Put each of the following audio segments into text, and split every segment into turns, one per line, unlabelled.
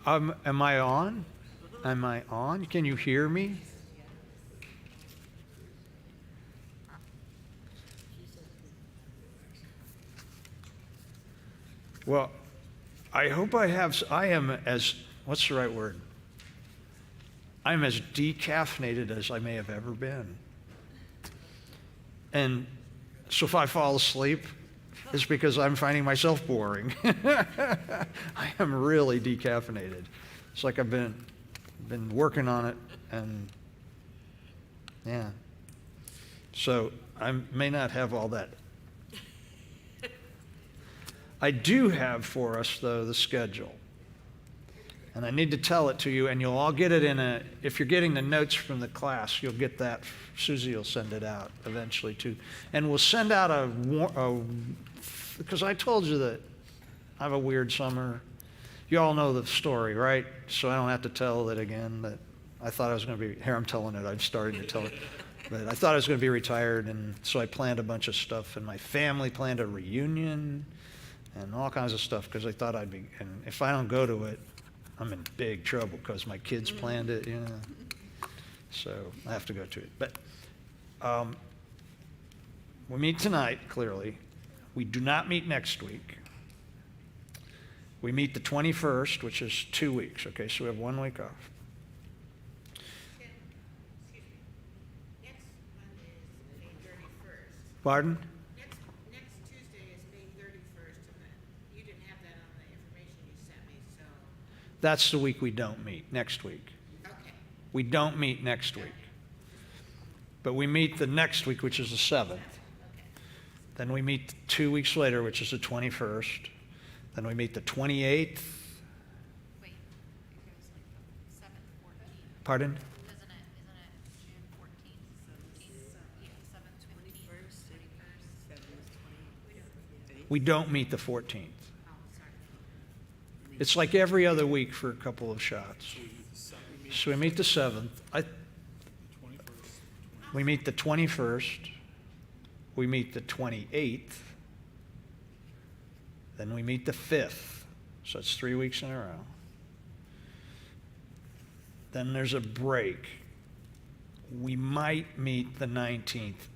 Am I on? Am I on? Can you hear me? Well, I hope I am as, what's the right word? I'm as decaffeinated as I may have ever been. And so if I fall asleep, it's because I'm finding myself boring. I am really decaffeinated. It's like I've been working on it, and yeah. So I may not have all that. I do have for us, though, the schedule. And I need to tell it to you, and you'll all get it if you're getting the notes from the class, you'll get that. Susie will send it out eventually, too. And we'll send out because I told you that I have a weird summer. You all know the story, right? So I don't have to tell it again, that I thought I was going to be, here I'm telling it, I'm starting to tell it. But I thought I was going to be retired, and so I planned a bunch of stuff, and my family planned a reunion and all kinds of stuff because I thought I'd be, and if I don't go to it, I'm in big trouble because my kids planned it, you know. So I have to go to it. But we meet tonight, clearly. We do not meet next week. We meet the 21st, which is 2 weeks, okay? So we have 1 week off.
Excuse me. Next Monday is May 31st.
Pardon?
Next Tuesday is May 31st, and you didn't have that on the information you sent me, so.
That's the week we don't meet, next week.
Okay.
We don't meet next week. But we meet the next week, which is the 7th.
Okay.
Then we meet 2 weeks later, which is the 21st. Then we meet the 28th.
Wait, it goes like the 7th, 14th.
Pardon?
Isn't it June 14th, 17th? Yeah, 7th, 21st, 31st.
We don't meet the 14th.
Oh, sorry.
It's like every other week for a couple of shots. So we meet the 7th. We meet the 21st. We meet the 28th. Then we meet the 5th. So it's 3 weeks in a row. Then there's a break. We might meet the 19th.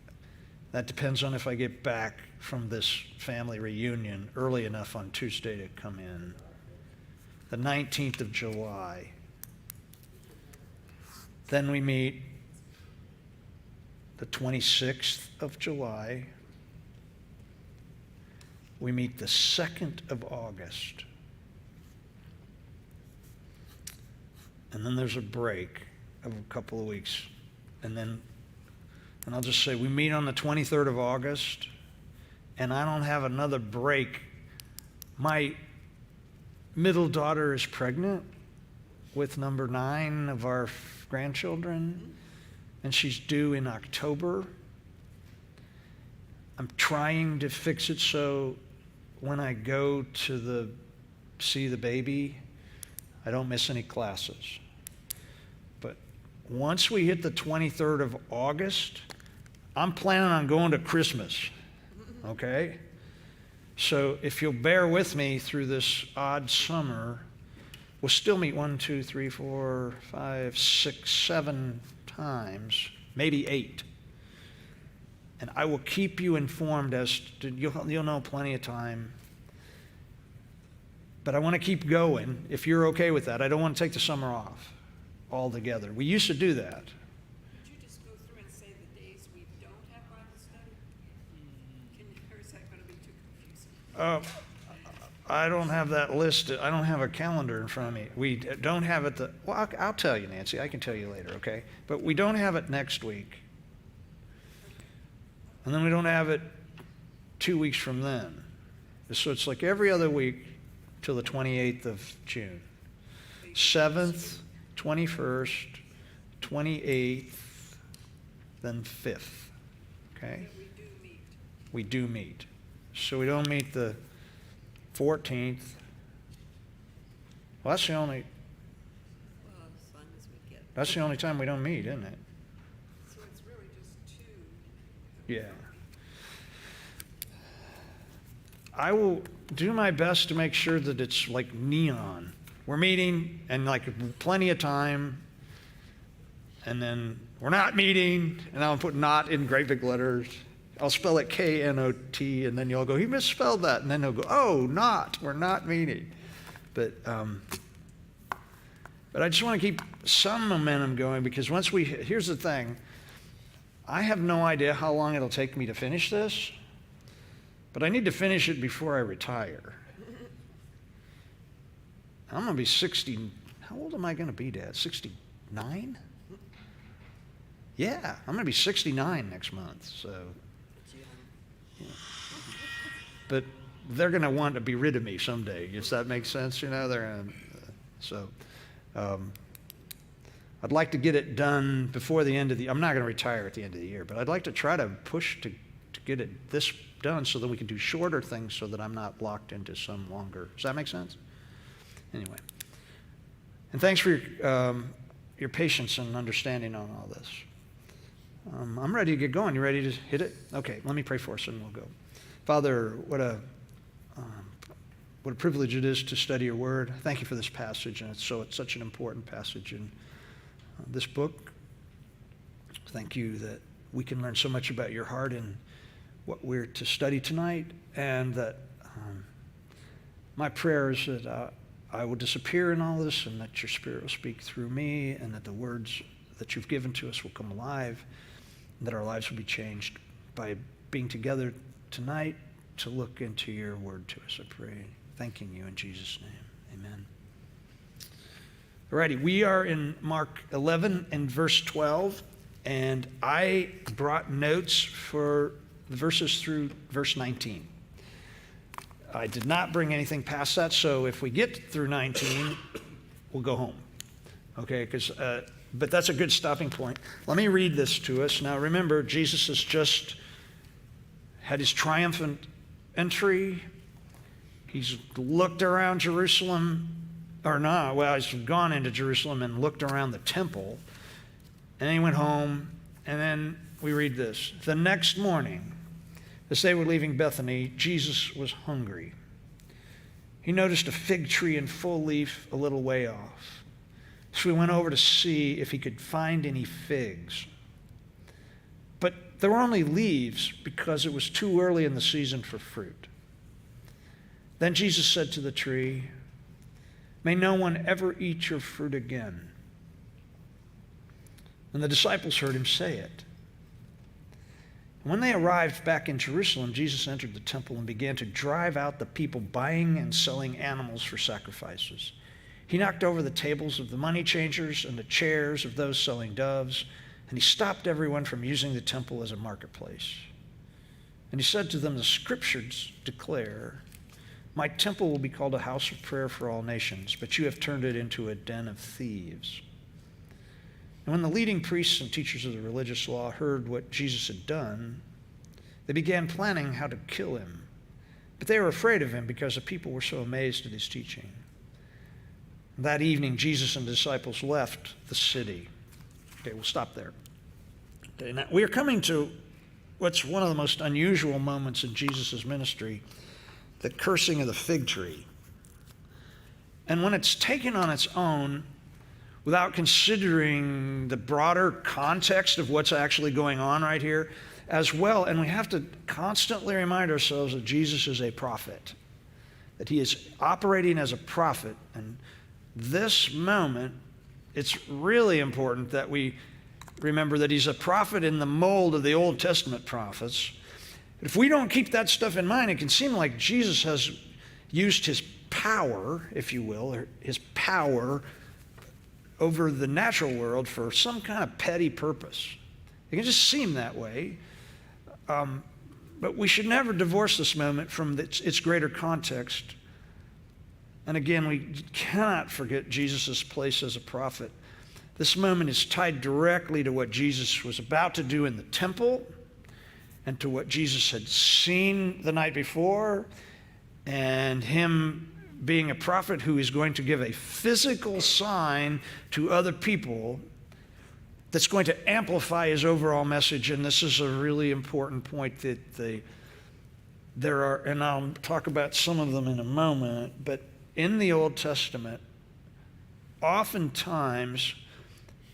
That depends on if I get back from this family reunion early enough on Tuesday to come in. The 19th of July. Then we meet the 26th of July. We meet the 2nd of August. And then there's a break of a couple of weeks. And I'll just say we meet on the 23rd of August, and I don't have another break. My middle daughter is pregnant with number 9 of our grandchildren, and she's due in October. I'm trying to fix it so when I go to see the baby, I don't miss any classes. But once we hit the 23rd of August, I'm planning on going to Christmas, okay? So if you'll bear with me through this odd summer, we'll still meet 1, 2, 3, 4, 5, 6, 7 times, maybe 8. And I will keep you informed as to, you'll know plenty of time. But I want to keep going, if you're okay with that. I don't want to take the summer off altogether. We used to do that.
Could you just go through and say the days we don't have Bible study? Or is that going to be too confusing?
I don't have that listed. I don't have a calendar in front of me. We don't have it. Well, I'll tell you, Nancy. I can tell you later, okay? But we don't have it next week. And then we don't have it 2 weeks from then. So it's like every other week till the 28th of June. 7th, 21st, 28th, then 5th. Okay?
We do meet.
We do meet. So we don't meet the 14th. Well, that's the only
As long as we get.
that's the only time we don't meet, isn't it?
So it's really just 2.
Yeah. I will do my best to make sure that it's like neon we're meeting and like plenty of time, and then we're not meeting, and I'll put not in great big letters. I'll spell it K-N-O-T, and then you'll go, he misspelled that, and then they'll go, oh, not, we're not meeting. But I just want to keep some momentum going, because here's the thing, I have no idea how long it'll take me to finish this, but I need to finish it before I retire. I'm going to be 60. How old am I going to be, Dad? 69? Yeah, I'm going to be 69 next month. So, yeah. But they're going to want to be rid of me someday. Does that make sense? You know, I'd like to get it done before the end of the. I'm not going to retire at the end of the year, but I'd like to try to push to get this done so that we can do shorter things, so that I'm not locked into some longer. Does that make sense? Anyway, and thanks for your patience and understanding on all this. I'm ready to get going. You ready to hit it? Okay, let me pray for us and we'll go. Father, what a privilege it is to study your word. Thank you for this passage, and it's such an important passage in this book. Thank you that we can learn so much about your heart in what we're to study tonight, and that my prayer is that I will disappear in all this, and that your Spirit will speak through me, and that the words that you've given to us will come alive, and that our lives will be changed by being together tonight to look into your word to us. I pray, thanking you in Jesus' name. Amen. Alrighty, we are in Mark 11 and verse 12, and I brought notes for the verses through verse 19. I did not bring anything past that, so if we get through 19, we'll go home. Okay, but that's a good stopping point. Let me read this to us. Now remember, Jesus has just had his triumphant entry. He's looked around Jerusalem, he's gone into Jerusalem and looked around the temple, and then he went home, and then we read this. The next morning, as they were leaving Bethany, Jesus was hungry. He noticed a fig tree in full leaf a little way off. So he went over to see if he could find any figs. But there were only leaves, because it was too early in the season for fruit. Then Jesus said to the tree, "May no one ever eat your fruit again." And the disciples heard him say it. When they arrived back in Jerusalem, Jesus entered the temple and began to drive out the people buying and selling animals for sacrifices. He knocked over the tables of the money changers and the chairs of those selling doves, and he stopped everyone from using the temple as a marketplace. And he said to them, "The scriptures declare, 'My temple will be called a house of prayer for all nations, but you have turned it into a den of thieves.'" And when the leading priests and teachers of the religious law heard what Jesus had done, they began planning how to kill him. But they were afraid of him because the people were so amazed at his teaching. That evening, Jesus and the disciples left the city. Okay, we'll stop there. Okay, now we are coming to what's one of the most unusual moments in Jesus' ministry, the cursing of the fig tree. And when it's taken on its own, without considering the broader context of what's actually going on right here as well. And we have to constantly remind ourselves that Jesus is a prophet, that he is operating as a prophet. And this moment, it's really important that we remember that he's a prophet in the mold of the Old Testament prophets. If we don't keep that stuff in mind, it can seem like Jesus has used his power, if you will, or his power over the natural world for some kind of petty purpose. It can just seem that way. But we should never divorce this moment from its greater context. And again, we cannot forget Jesus' place as a prophet. This moment is tied directly to what Jesus was about to do in the temple, and to what Jesus had seen the night before, and him being a prophet who is going to give a physical sign to other people that's going to amplify his overall message. And this is a really important point that there are, and I'll talk about some of them in a moment, but in the Old Testament, oftentimes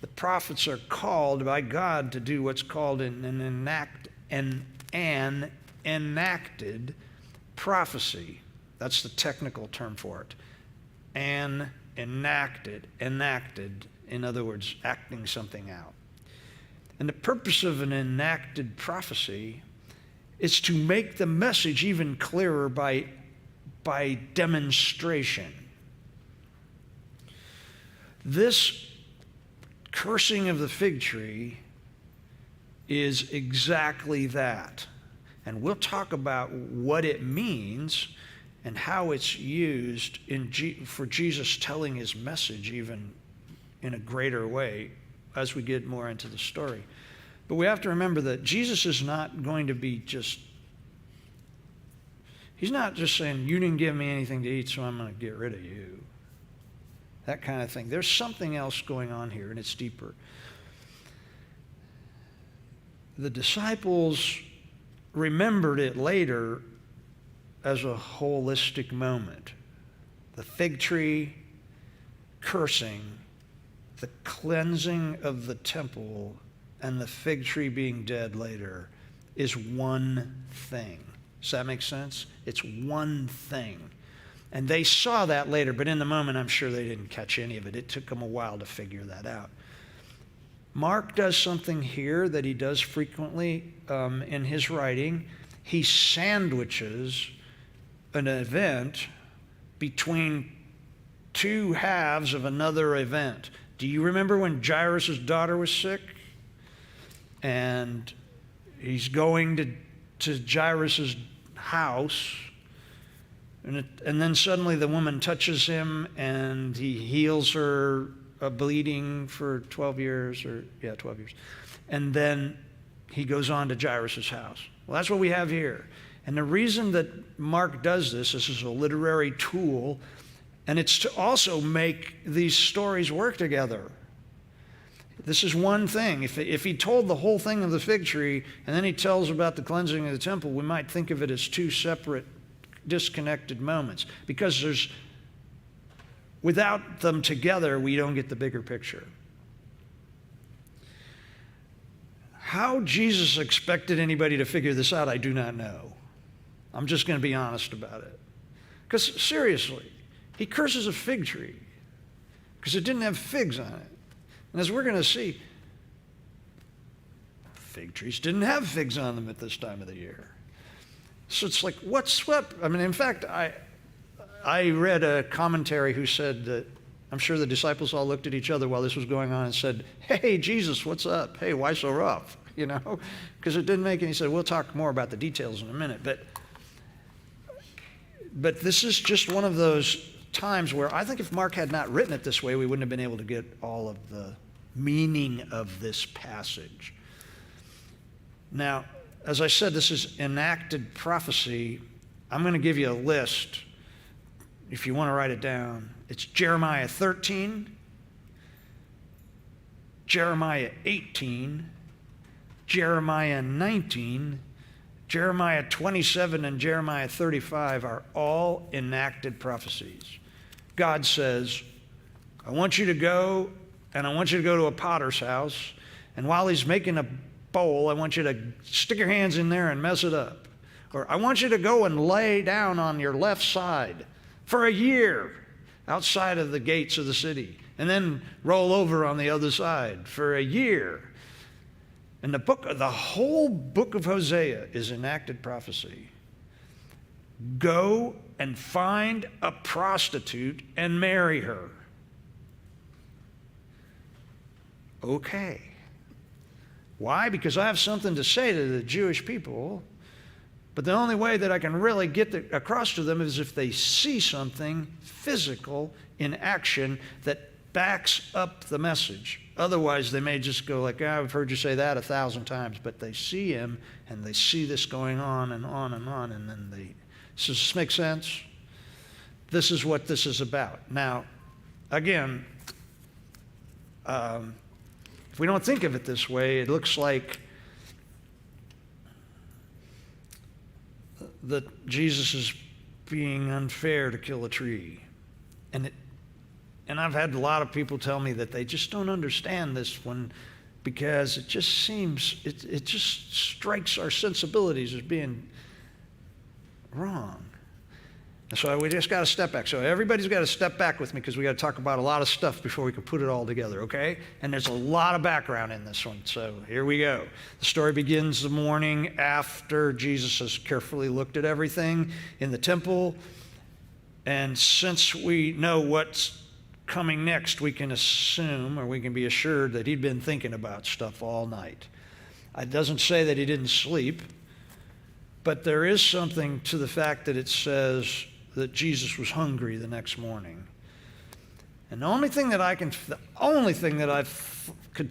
the prophets are called by God to do what's called an enacted prophecy. That's the technical term for it. Enacted, in other words, acting something out. And the purpose of an enacted prophecy is to make the message even clearer by demonstration. This cursing of the fig tree is exactly that. And we'll talk about what it means and how it's used for Jesus telling his message even in a greater way as we get more into the story. But we have to remember that Jesus is not going to be he's not just saying, you didn't give me anything to eat, so I'm going to get rid of you. That kind of thing. There's something else going on here, and it's deeper. The disciples remembered it later as a holistic moment. The fig tree, cursing, the cleansing of the temple, and the fig tree being dead later is one thing. Does that make sense? It's one thing. And they saw that later, but in the moment, I'm sure they didn't catch any of it. It took them a while to figure that out. Mark does something here that he does frequently in his writing. He sandwiches an event between two halves of another event. Do you remember when Jairus' daughter was sick? And he's going to Jairus' house, and then suddenly the woman touches him, and he heals her bleeding for 12 years. And then he goes on to Jairus' house. Well, that's what we have here. And the reason that Mark does this is a literary tool, and it's to also make these stories work together. This is one thing. If he told the whole thing of the fig tree, and then he tells about the cleansing of the temple, we might think of it as two separate, disconnected moments. Because without them together, we don't get the bigger picture. How Jesus expected anybody to figure this out, I do not know. I'm just going to be honest about it. Because seriously, he curses a fig tree because it didn't have figs on it. And as we're going to see, fig trees didn't have figs on them at this time of the year. So it's like, what's what? I mean, in fact, I read a commentary who said that I'm sure the disciples all looked at each other while this was going on and said, hey, Jesus, what's up? Hey, why so rough? You know, because it didn't make any sense. We'll talk more about the details in a minute. But this is just one of those times where I think if Mark had not written it this way, we wouldn't have been able to get all of the meaning of this passage. Now, as I said, this is enacted prophecy. I'm going to give you a list if you want to write it down. It's Jeremiah 13, Jeremiah 18, Jeremiah 19, Jeremiah 27, and Jeremiah 35 are all enacted prophecies. God says, I want you to go, and I want you to go to a potter's house, and while he's making a bowl, I want you to stick your hands in there and mess it up. Or I want you to go and lay down on your left side for a year outside of the gates of the city, and then roll over on the other side for a year. And the whole book of Hosea is enacted prophecy. Go and find a prostitute and marry her. Okay. Why? Because I have something to say to the Jewish people, but the only way that I can really get across to them is if they see something physical in action that backs up the message. Otherwise, they may just go like, I've heard you say that 1,000 times, but they see him and they see this going on and on and on, and then does this make sense? This is what this is about. Now, again, if we don't think of it this way, it looks like that Jesus is being unfair to kill a tree. And And I've had a lot of people tell me that they just don't understand this one because it just seems, it just strikes our sensibilities as being wrong. And so we just got to step back. So everybody's got to step back with me because we got to talk about a lot of stuff before we can put it all together, okay? And there's a lot of background in this one. So here we go. The story begins the morning after Jesus has carefully looked at everything in the temple. And since we know what's coming next, we can assume or we can be assured that he'd been thinking about stuff all night. It doesn't say that he didn't sleep, but there is something to the fact that it says that Jesus was hungry the next morning. And the only thing that I could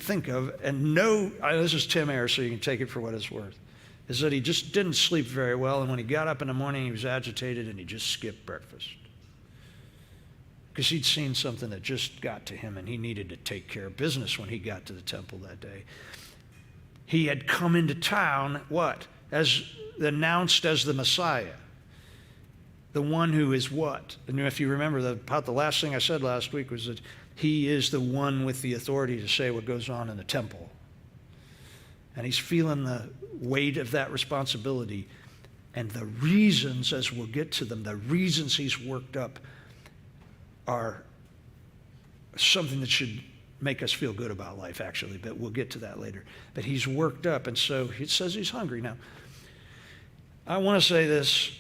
think of, and no, this is Tim Ayers, so you can take it for what it's worth, is that he just didn't sleep very well, and when he got up in the morning, he was agitated, and he just skipped breakfast. Because he'd seen something that just got to him, and he needed to take care of business when he got to the temple that day. He had come into town, what? As announced as the Messiah. The one who is what? And if you remember, about the last thing I said last week was that he is the one with the authority to say what goes on in the temple. And he's feeling the weight of that responsibility. And the reasons, as we'll get to them, the reasons he's worked up are something that should make us feel good about life, actually, but we'll get to that later. But he's worked up, and so it says he's hungry. Now, I want to say this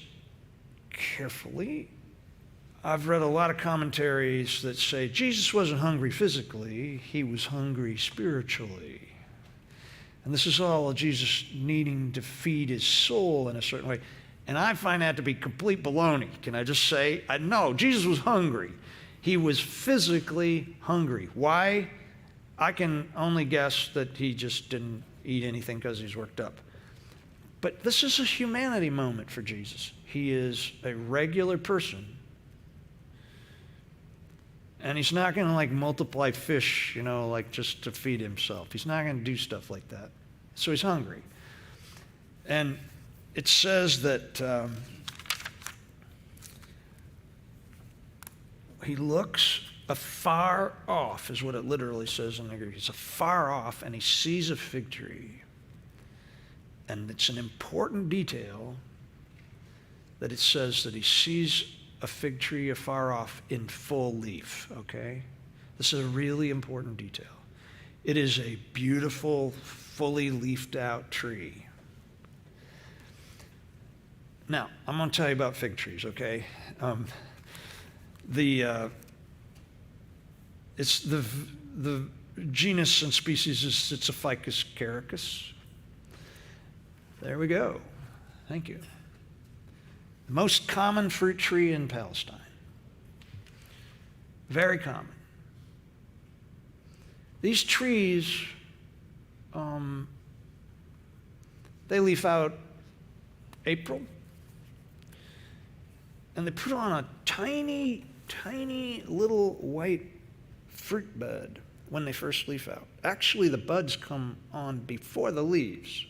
carefully. I've read a lot of commentaries that say Jesus wasn't hungry physically, he was hungry spiritually. And this is all Jesus needing to feed his soul in a certain way. And I find that to be complete baloney. Can I just say, no, Jesus was hungry. He was physically hungry. Why? I can only guess that he just didn't eat anything because he's worked up. But this is a humanity moment for Jesus. He is a regular person. And he's not going to like multiply fish, like just to feed himself. He's not going to do stuff like that. So he's hungry. And it says that he looks afar off, is what it literally says in the Greek. He's afar off, and he sees a fig tree. And it's an important detail that it says that he sees a fig tree afar off in full leaf, okay? This is a really important detail. It is a beautiful, fully leafed out tree. Now, I'm going to tell you about fig trees, okay? It's the genus and species is it's a Ficus carycus. There we go. Thank you. The most common fruit tree in Palestine. Very common. These trees, they leaf out April, and they put on a tiny, tiny little white fruit bud when they first leaf out. Actually, the buds come on before the leaves,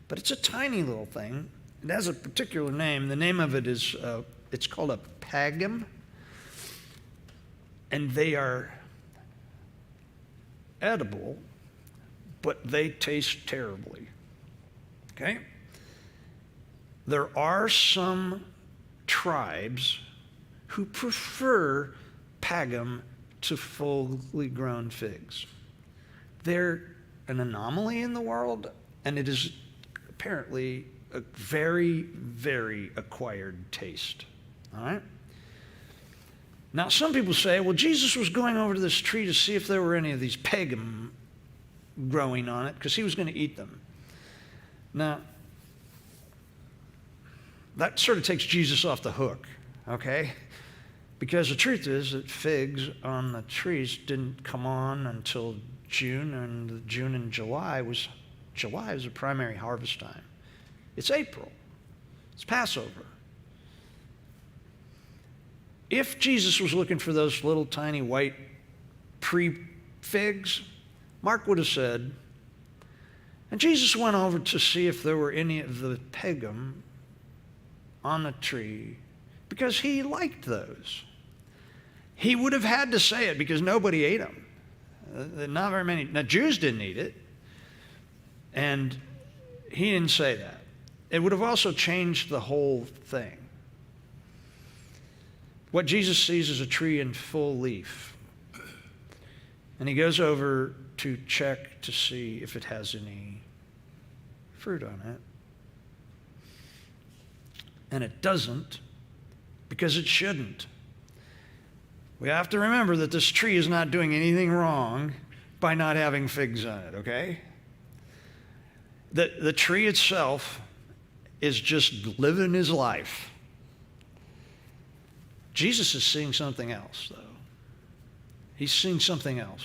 but it's a tiny little thing. It has a particular name. The name of it is, it's called a pagum, and they are edible, but they taste terribly. Okay? There are some tribes who prefer pagum to fully grown figs. They're an anomaly in the world, and it is apparently a very, very acquired taste. All right? Now, some people say, well, Jesus was going over to this tree to see if there were any of these pagum growing on it, because he was going to eat them. Now, that sort of takes Jesus off the hook, okay? Because the truth is that figs on the trees didn't come on until June, and June and July was a primary harvest time. It's April. It's Passover. If Jesus was looking for those little tiny white pre-figs, Mark would have said, and Jesus went over to see if there were any of the pagum on the tree because he liked those. He would have had to say it because nobody ate them. Not very many. Now, Jews didn't eat it, and he didn't say that. It would have also changed the whole thing. What Jesus sees is a tree in full leaf, and he goes over to check to see if it has any fruit on it. And it doesn't, because it shouldn't. We have to remember that this tree is not doing anything wrong by not having figs on it, okay? The tree itself is just living his life. Jesus is seeing something else, though. He's seeing something else.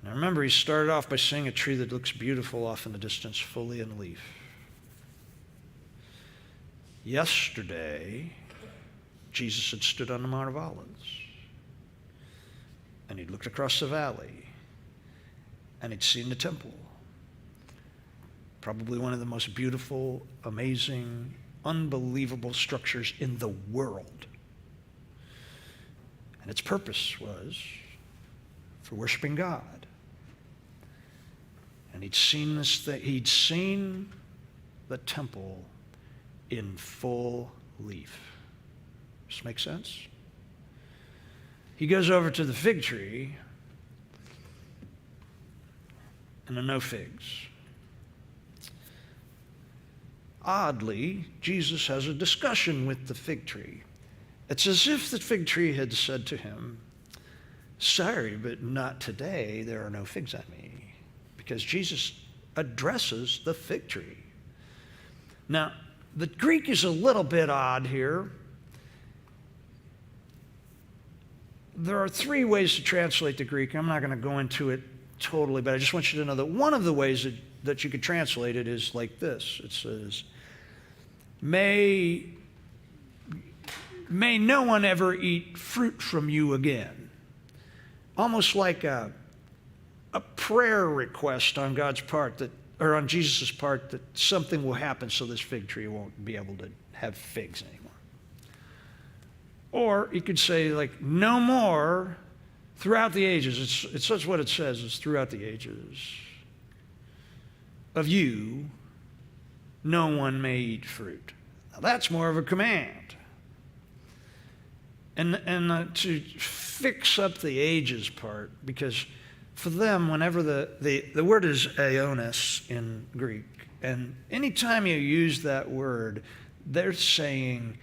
Now remember, he started off by seeing a tree that looks beautiful off in the distance, fully in leaf. Yesterday, Jesus had stood on the Mount of Olives, and he'd looked across the valley, and he'd seen the temple. Probably one of the most beautiful, amazing, unbelievable structures in the world. And its purpose was for worshiping God. And he'd seen this thing, he'd seen the temple in full leaf. Does this make sense? He goes over to the fig tree, and there are no figs. Oddly, Jesus has a discussion with the fig tree. It's as if the fig tree had said to him, "Sorry, but not today. There are no figs on me." Because Jesus addresses the fig tree. Now, the Greek is a little bit odd here. There are three ways to translate the Greek. I'm not going to go into it totally, but I just want you to know that one of the ways that you could translate it is like this. It says, May no one ever eat fruit from you again. Almost like a prayer request on God's part, or on Jesus' part, that something will happen so this fig tree won't be able to have figs anymore. Or you could say, like, no more throughout the ages. It's such what it says, it's throughout the ages. Of you, no one may eat fruit. Now that's more of a command. And to fix up the ages part, because for them, whenever the word is aeonis in Greek, and anytime you use that word, they're saying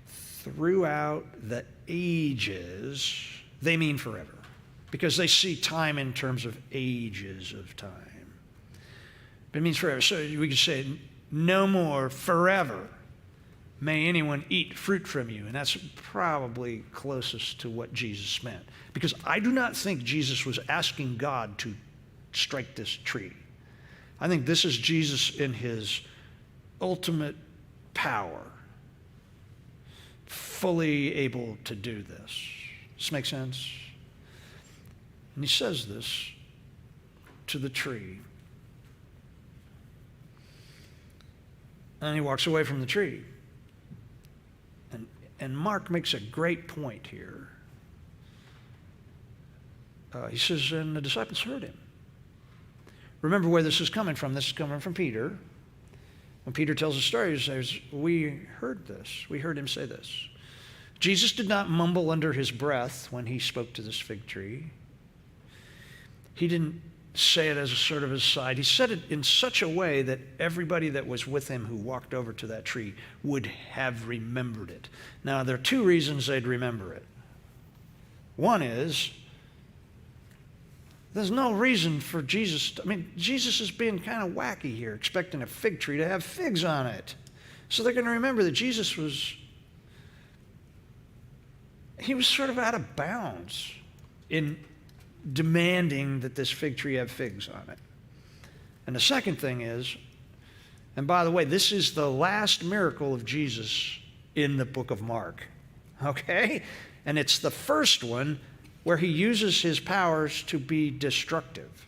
throughout the ages, they mean forever, because they see time in terms of ages of time. But it means forever. So we could say, no more forever may anyone eat fruit from you. And that's probably closest to what Jesus meant. Because I do not think Jesus was asking God to strike this tree. I think this is Jesus in his ultimate power, fully able to do this. Does this make sense? And he says this to the tree. And he walks away from the tree. And Mark makes a great point here. He says, and the disciples heard him. Remember where this is coming from. This is coming from Peter. When Peter tells the story, he says, we heard this. We heard him say this. Jesus did not mumble under his breath when he spoke to this fig tree. He didn't say it as a sort of aside. He said it in such a way that everybody that was with him who walked over to that tree would have remembered it. Now, there are two reasons they'd remember it. One is, there's no reason for Jesus Jesus is being kind of wacky here, expecting a fig tree to have figs on it. So they're going to remember that Jesus was sort of out of bounds in demanding that this fig tree have figs on it. And the second thing is, and by the way, this is the last miracle of Jesus in the book of Mark, okay? And it's the first one where he uses his powers to be destructive.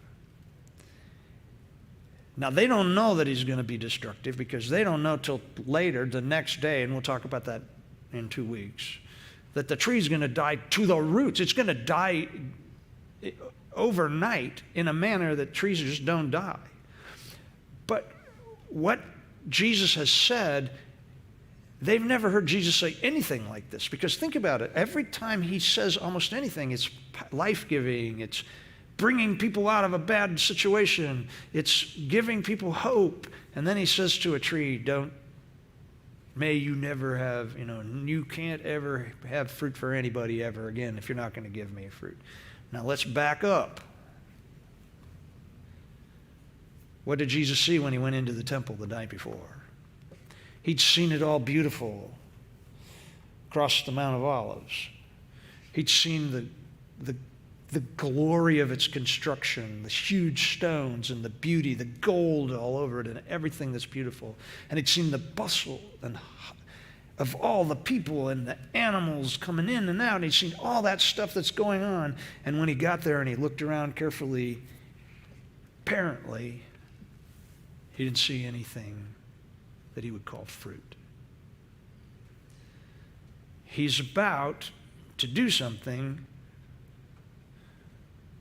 Now, they don't know that he's going to be destructive because they don't know till later, the next day, and we'll talk about that in 2 weeks, that the tree's going to die to the roots. It's going to die overnight in a manner that trees just don't die. But what Jesus has said, they've never heard Jesus say anything like this. Because think about it. Every time he says almost anything, it's life-giving. It's bringing people out of a bad situation. It's giving people hope. And then he says to a tree, may you never have, you can't ever have fruit for anybody ever again if you're not going to give me fruit. Now let's back up. What did Jesus see when he went into the temple the night before? He'd seen it all beautiful across the Mount of Olives. He'd seen the glory of its construction, the huge stones and the beauty, the gold all over it and everything that's beautiful. And he'd seen the bustle of all the people and the animals coming in and out. And he'd seen all that stuff that's going on. And when he got there and he looked around carefully, apparently, he didn't see anything that he would call fruit. He's about to do something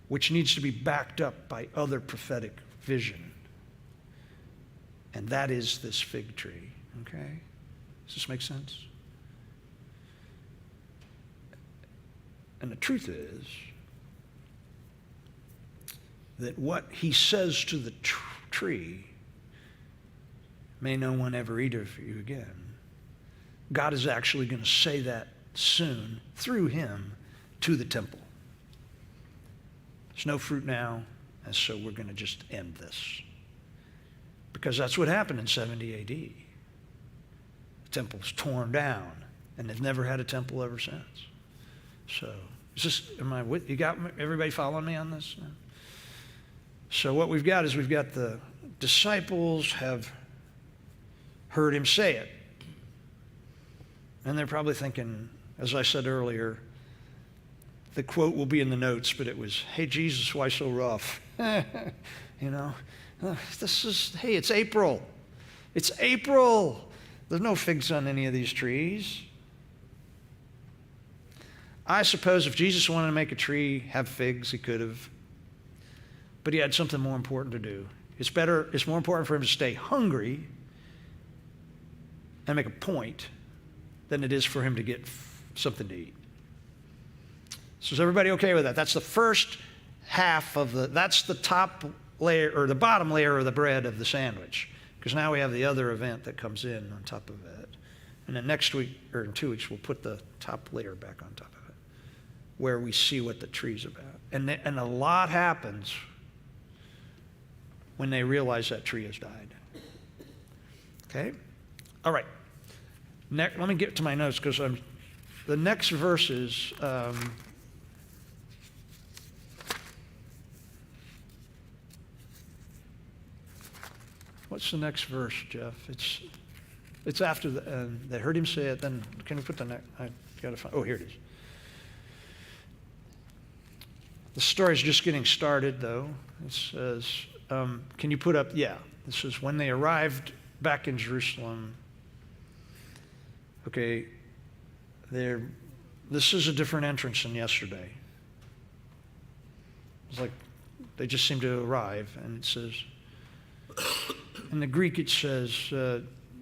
which needs to be backed up by other prophetic vision. And that is this fig tree. Okay? Does this make sense? And the truth is that what he says to the tree, may no one ever eat of you again. God is actually going to say that soon through him to the temple. There's no fruit now, and so we're going to just end this. Because that's what happened in 70 A.D. The temple was torn down, and they've never had a temple ever since. So, you got everybody following me on this? So what we've got is we've got the disciples have heard him say it. And they're probably thinking, as I said earlier, the quote will be in the notes, but it was, hey, Jesus, why so rough? It's April. It's April. There's no figs on any of these trees. I suppose if Jesus wanted to make a tree have figs, he could have. But he had something more important to do. It's more important for him to stay hungry and make a point than it is for him to get something to eat. So is everybody okay with that? That's the first half that's the top layer or the bottom layer of the bread of the sandwich. Because now we have the other event that comes in on top of it. And then next week, or in 2 weeks, we'll put the top layer back on top of it, where we see what the tree's about. And a lot happens when they realize that tree has died. Okay? All right. Let me get to my notes because the next verses. What's the next verse, Jeff? It's after they heard him say it. Then can we put the next? I got to find. Oh, here it is. The story's just getting started, though. It says, "Can you put up?" Yeah. This says when they arrived back in Jerusalem. Okay, this is a different entrance than yesterday. It's like they just seem to arrive, and it says, in the Greek it says,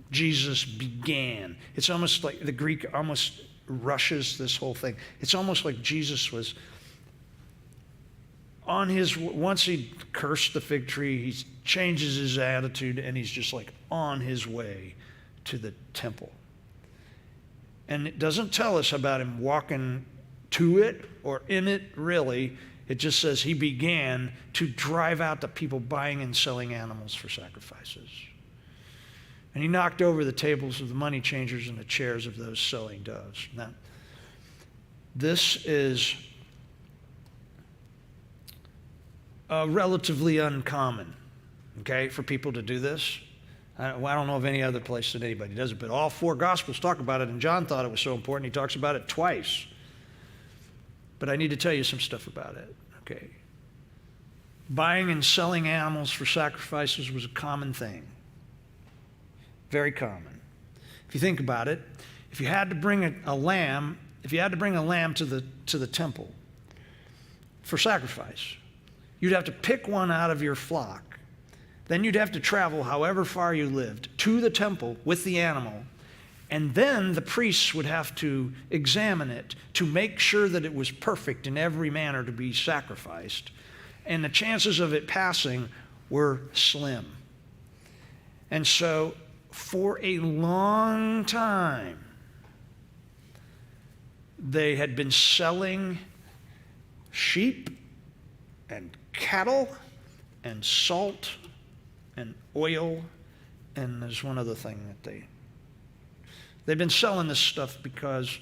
Jesus began. It's almost like the Greek almost rushes this whole thing. It's almost like Jesus was once he cursed the fig tree, he changes his attitude, and he's just like on his way to the temple. And it doesn't tell us about him walking to it or in it, really. It just says he began to drive out the people buying and selling animals for sacrifices. And he knocked over the tables of the money changers and the chairs of those selling doves. Now, this is relatively uncommon, okay, for people to do this. I don't know of any other place that anybody does it, but all 4 Gospels talk about it, and John thought it was so important, he talks about it twice. But I need to tell you some stuff about it, okay? Buying and selling animals for sacrifices was a common thing. Very common. If you think about it, if you had to bring a lamb, if you had to bring a lamb to the temple for sacrifice, you'd have to pick one out of your flock. Then you'd have to travel however far you lived to the temple with the animal. And then the priests would have to examine it to make sure that it was perfect in every manner to be sacrificed. And the chances of it passing were slim. And so for a long time, they had been selling sheep and cattle and salt and oil, and there's one other thing that they've been selling this stuff because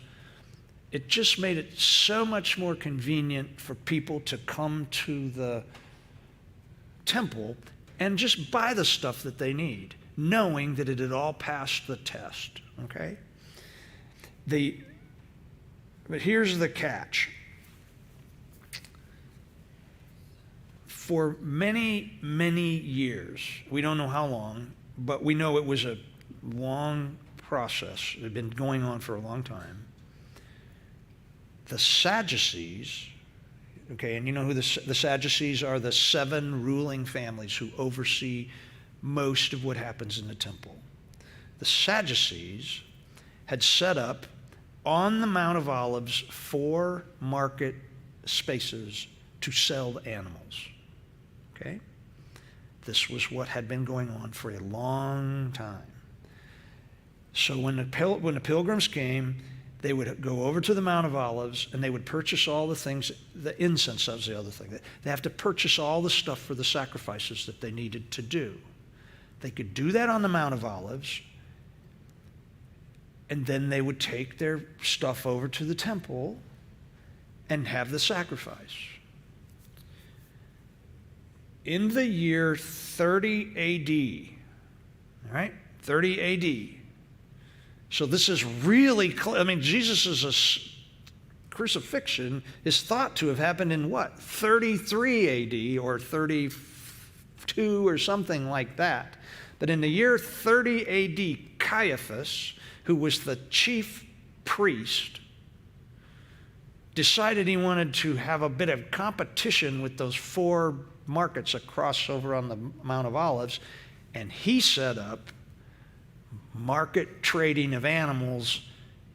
it just made it so much more convenient for people to come to the temple and just buy the stuff that they need, knowing that it had all passed the test, okay? But here's the catch. For many, many years, we don't know how long, but we know it was a long process. It had been going on for a long time. The Sadducees, okay, and you know who the Sadducees are? The 7 ruling families who oversee most of what happens in the temple. The Sadducees had set up on the Mount of Olives 4 market spaces to sell the animals. Okay? This was what had been going on for a long time. So when the pilgrims came, they would go over to the Mount of Olives and they would purchase all the things. The incense was the other thing. They have to purchase all the stuff for the sacrifices that they needed to do. They could do that on the Mount of Olives, and then they would take their stuff over to the temple and have the sacrifice. In the year 30 A.D., all right, 30 A.D., so this is really close. I mean, Jesus' crucifixion is thought to have happened in what? 33 A.D. or 32 or something like that. But in the year 30 A.D., Caiaphas, who was the chief priest, decided he wanted to have a bit of competition with those 4 markets across over on the Mount of Olives, and he set up market trading of animals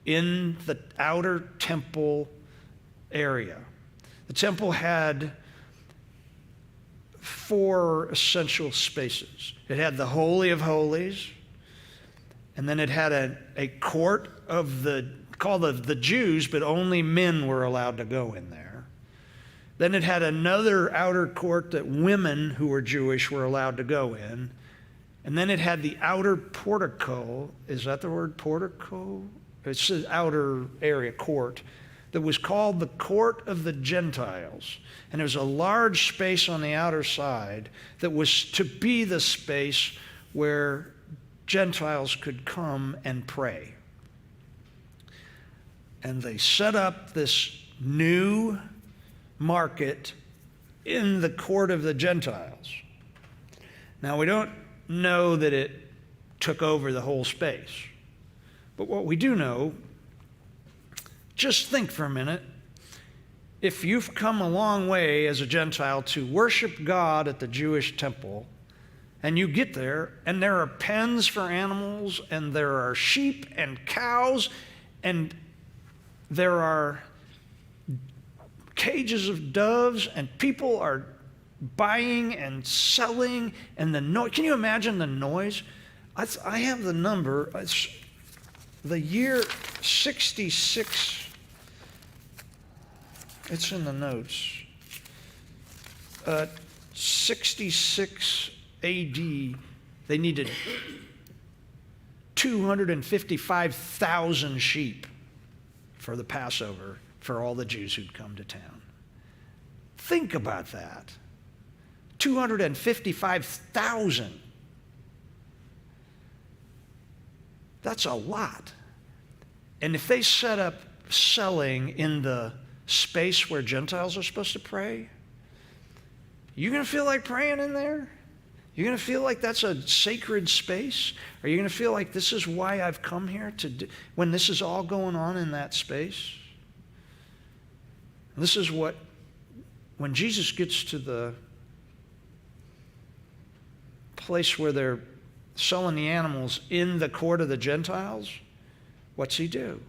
in the outer temple area. The temple had 4 essential spaces. It had the Holy of Holies, and then it had a court of called the Jews, but only men were allowed to go in there. Then it had another outer court that women who were Jewish were allowed to go in. And then it had the outer portico. Is that the word, portico? It's the outer area, court, that was called the Court of the Gentiles. And it was a large space on the outer side that was to be the space where Gentiles could come and pray. And they set up this new market in the Court of the Gentiles. Now, we don't know that it took over the whole space. But what we do know, just think for a minute, if you've come a long way as a Gentile to worship God at the Jewish temple, and you get there, and there are pens for animals, and there are sheep and cows, and there are cages of doves, and people are buying and selling, and the noise. Can you imagine the noise? I have the number. It's the year 66. It's in the notes. 66 A.D., they needed 255,000 sheep for the Passover for all the Jews who'd come to town. Think about that. 255,000. That's a lot. And if they set up selling in the space where Gentiles are supposed to pray, you going to feel like praying in there? You're going to feel like that's a sacred space? Are you going to feel like this is why I've come here to do, when this is all going on in that space? This is what, when Jesus gets to the place where they're selling the animals in the court of the Gentiles, what's he do?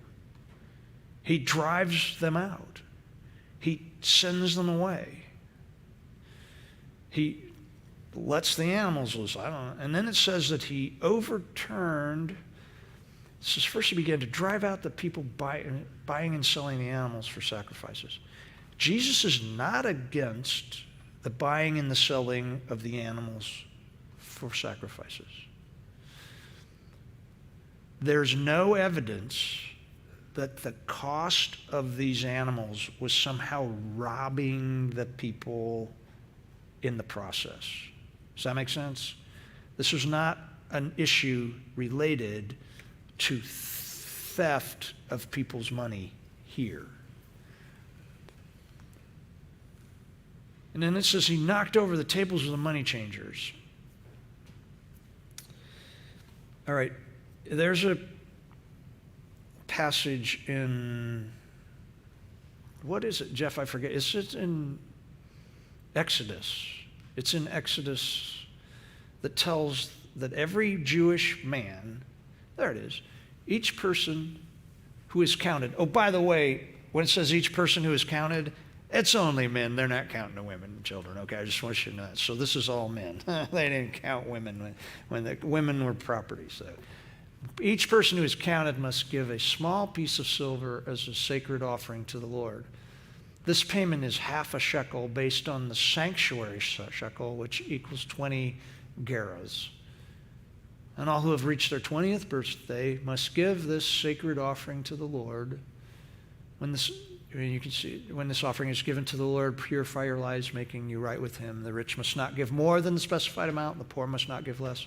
He drives them out. He sends them away. He lets the animals loose. I don't know. And then it says that he overturned. It says first he began to drive out the people buying and selling the animals for sacrifices. Jesus is not against the buying and the selling of the animals for sacrifices. There's no evidence that the cost of these animals was somehow robbing the people in the process. Does that make sense? This was not an issue related to theft of people's money here. And then it says he knocked over the tables of the money changers. All right, there's a passage in, what is it, Jeff? I forget. It's in Exodus. It's in Exodus that tells that every Jewish man, there it is, each person who is counted. Oh, by the way, when it says each person who is counted, it's only men. They're not counting the women and children, okay? I just want you to know that. So this is all men. They didn't count women when the women were property. So each person who is counted must give a small piece of silver as a sacred offering to the Lord. This payment is half a shekel based on the sanctuary shekel, which equals 20 gerahs. And all who have reached their 20th birthday must give this sacred offering to the Lord. You can see, when this offering is given to the Lord, purify your lives, making you right with him. The rich must not give more than the specified amount, and the poor must not give less.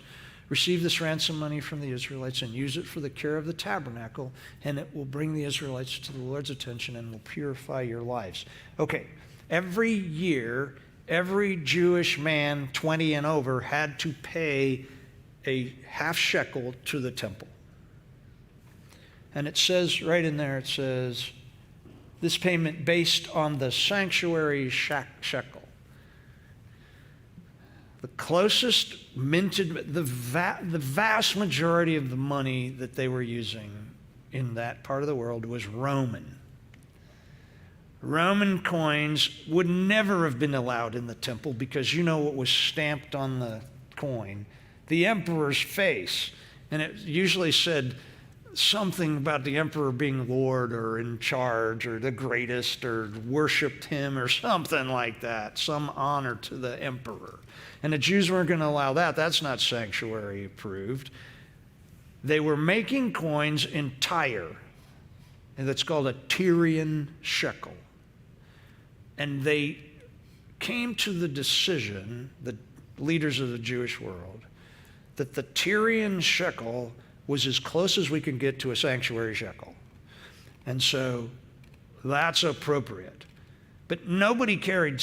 Receive this ransom money from the Israelites and use it for the care of the tabernacle, and it will bring the Israelites to the Lord's attention and will purify your lives. Okay, every year, every Jewish man 20 and over had to pay a half shekel to the temple. And it says right in there, it says, this payment based on the sanctuary shekel. The closest minted, the vast majority of the money that they were using in that part of the world was Roman. Roman coins would never have been allowed in the temple because you know what was stamped on the coin? The emperor's face. And it usually said something about the emperor being Lord or in charge or the greatest or worshiped him or something like that, some honor to the emperor. And the Jews weren't going to allow that. That's not sanctuary approved. They were making coins in Tyre, and that's called a Tyrian shekel. And they came to the decision, the leaders of the Jewish world, that the Tyrian shekel was as close as we can get to a sanctuary shekel. And so that's appropriate. But nobody carried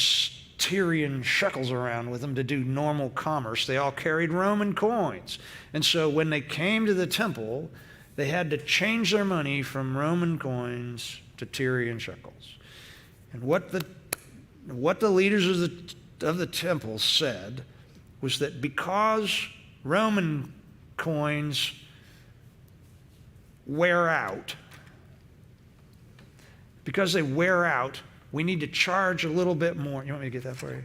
Tyrian shekels around with them to do normal commerce. They all carried Roman coins. And so when they came to the temple, they had to change their money from Roman coins to Tyrian shekels. And what the leaders of the temple said was that because Roman coins wear out, because they wear out, we need to charge a little bit more. You want me to get that for you?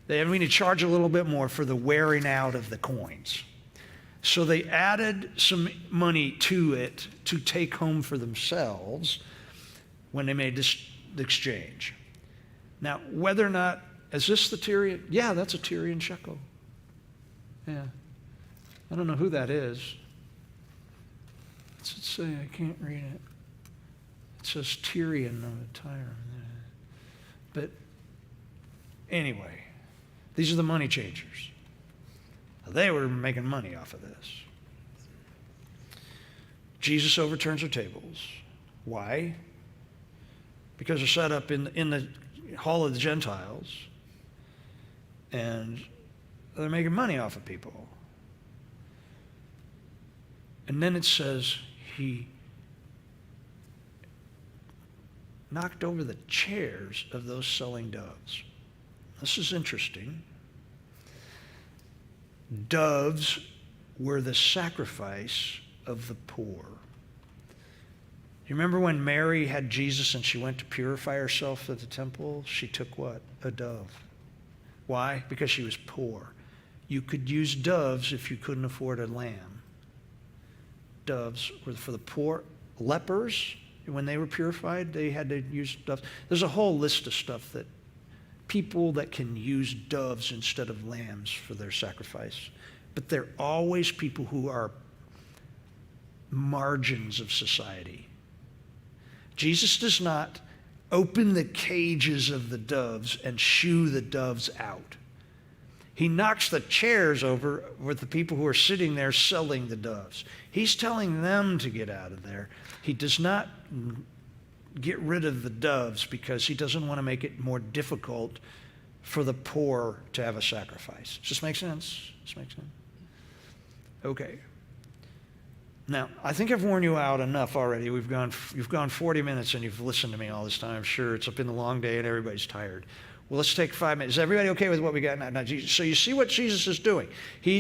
We need to charge a little bit more for the wearing out of the coins. So they added some money to it to take home for themselves when they made this exchange. Now, whether or not, is this the Tyrian? Yeah, that's a Tyrian shekel. Yeah. I don't know who that is. What's it say? I can't read it. It says Tyrian on the Tyre. But anyway, these are the money changers. They were making money off of this. Jesus overturns their tables. Why? Because they're set up in the hall of the Gentiles, and they're making money off of people. And then it says he knocked over the chairs of those selling doves. This is interesting. Doves were the sacrifice of the poor. You remember when Mary had Jesus and she went to purify herself at the temple? She took what? A dove. Why? Because she was poor. You could use doves if you couldn't afford a lamb. Doves were for the poor. Lepers, when they were purified, they had to use doves. There's a whole list of stuff that people that can use doves instead of lambs for their sacrifice. But they're always people who are margins of society. Jesus does not open the cages of the doves and shoo the doves out. He knocks the chairs over with the people who are sitting there selling the doves. He's telling them to get out of there. He does not get rid of the doves because he doesn't want to make it more difficult for the poor to have a sacrifice. Does this make sense? Does this make sense? Okay. Now, I think I've worn you out enough already. You've gone 40 minutes and you've listened to me all this time. I'm sure it's been a long day and everybody's tired. Well, let's take 5 minutes. Is everybody okay with what we got now? So you see what Jesus is doing. He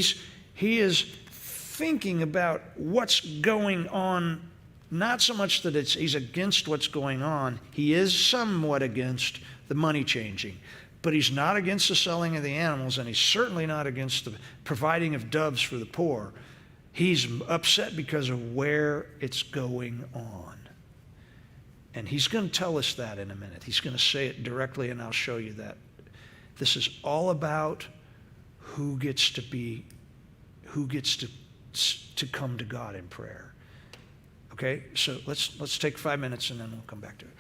is thinking about what's going on, not so much that he's against what's going on. He is somewhat against the money changing. But he's not against the selling of the animals, and he's certainly not against the providing of doves for the poor. He's upset because of where it's going on. And he's going to tell us that in a minute. He's going to say it directly, and I'll show you that. This is all about who gets to come to God in prayer. Okay? So let's take 5 minutes and then we'll come back to it.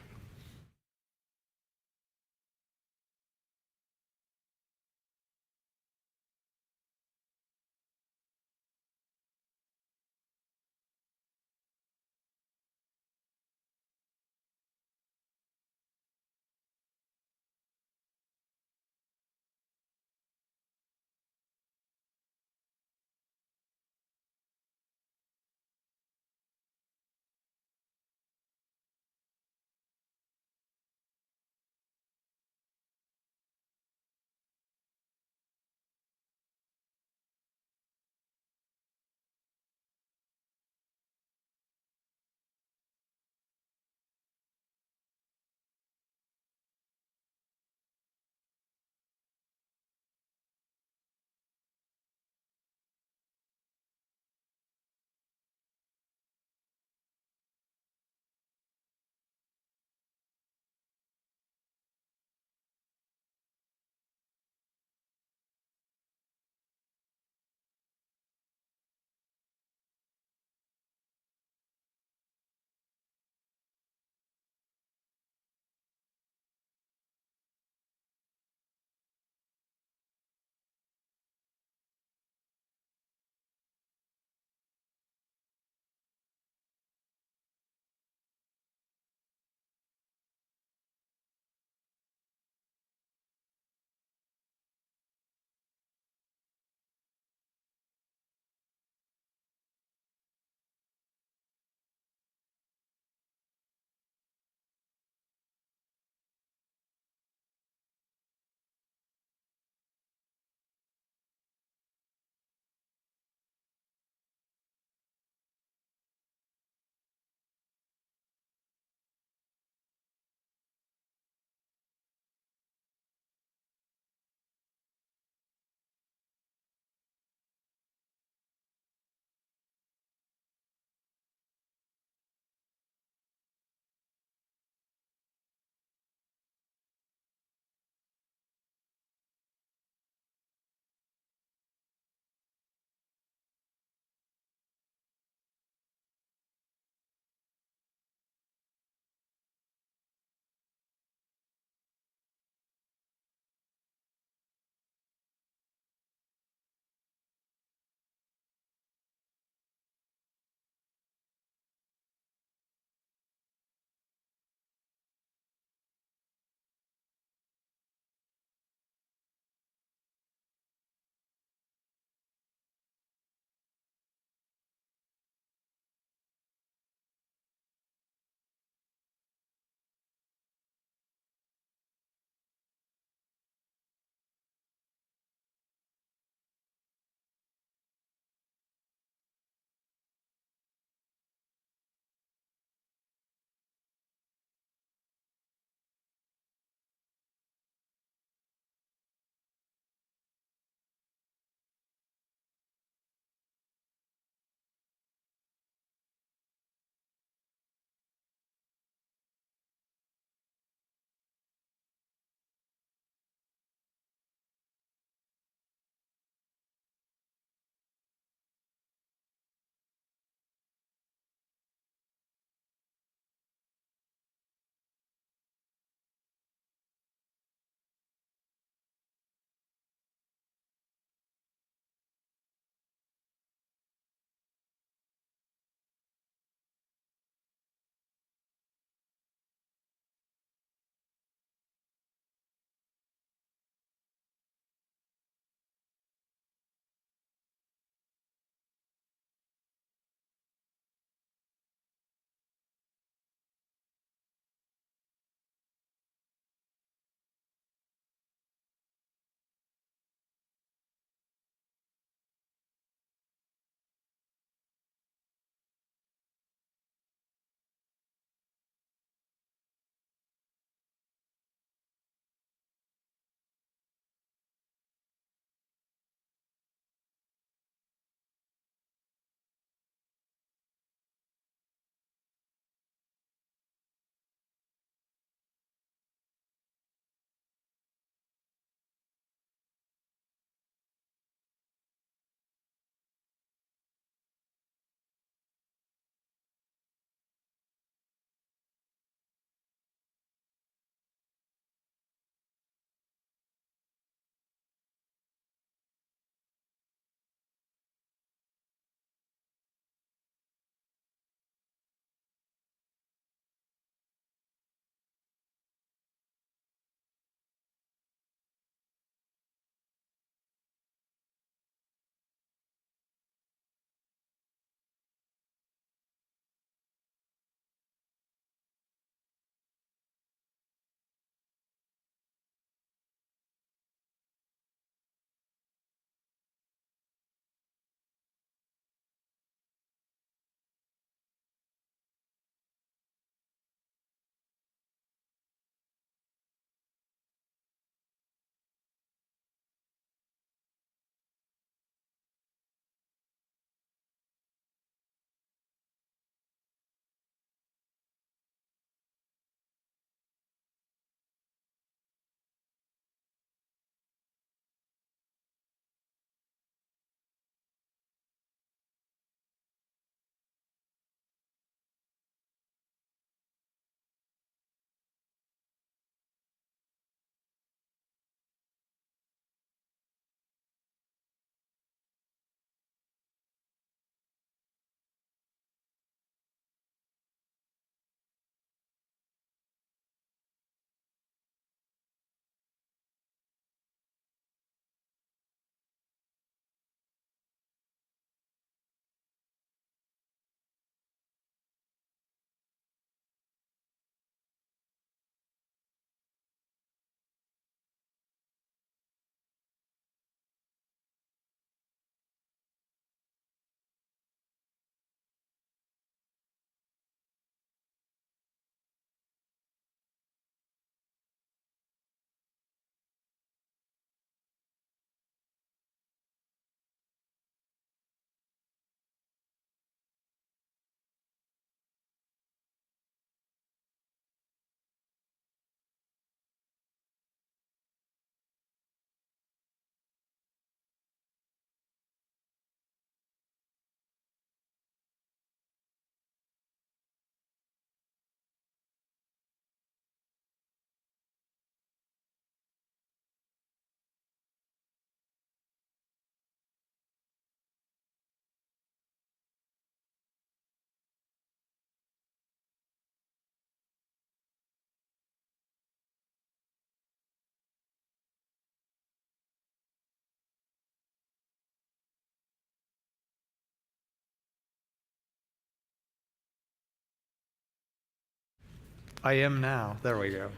I am now. There we go.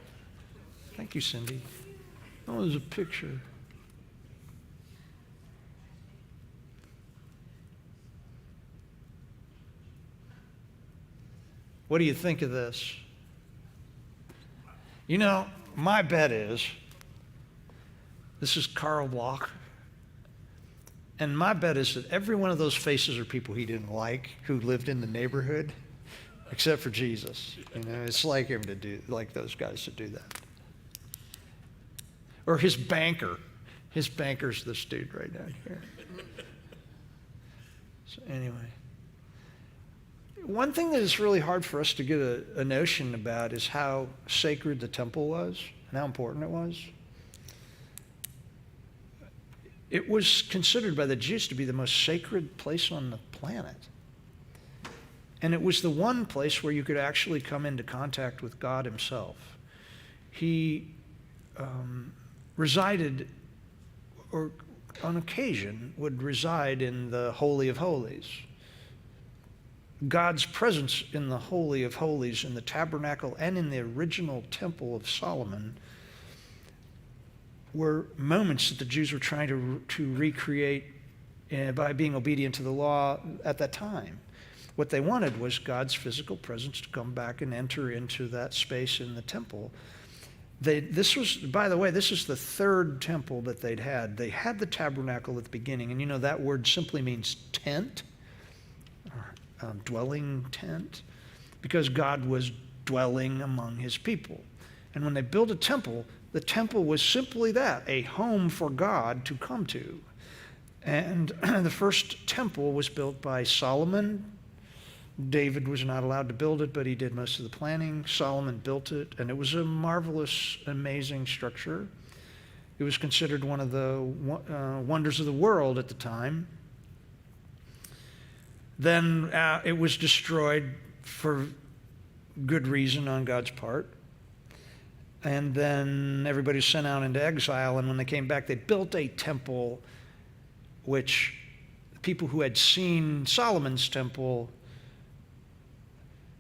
Thank you, Cindy. Oh, there's a picture. What do you think of this? You know, my bet is, this is Karl Bloch, and my bet is that every one of those faces are people he didn't like who lived in the neighborhood, except for Jesus. You know, it's like him to do, like those guys to do that. Or his banker. His banker's this dude right down here. So anyway. One thing that is really hard for us to get a notion about is how sacred the temple was and how important it was. It was considered by the Jews to be the most sacred place on the planet. And it was the one place where you could actually come into contact with God himself. He resided, or on occasion would reside in the Holy of Holies. God's presence in the Holy of Holies, in the tabernacle, and in the original temple of Solomon were moments that the Jews were trying to recreate by being obedient to the law at that time. What they wanted was God's physical presence to come back and enter into that space in the temple. This was, by the way, this is the third temple that they'd had. They had the tabernacle at the beginning, and you know that word simply means tent. Dwelling tent, because God was dwelling among his people. And when they built a temple, the temple was simply that, a home for God to come to. And the first temple was built by Solomon. David was not allowed to build it, but he did most of the planning. Solomon built it, and it was a marvelous, amazing structure. It was considered one of the wonders of the world at the time. Then it was destroyed for good reason on God's part. And then everybody was sent out into exile, and when they came back, they built a temple which people who had seen Solomon's temple,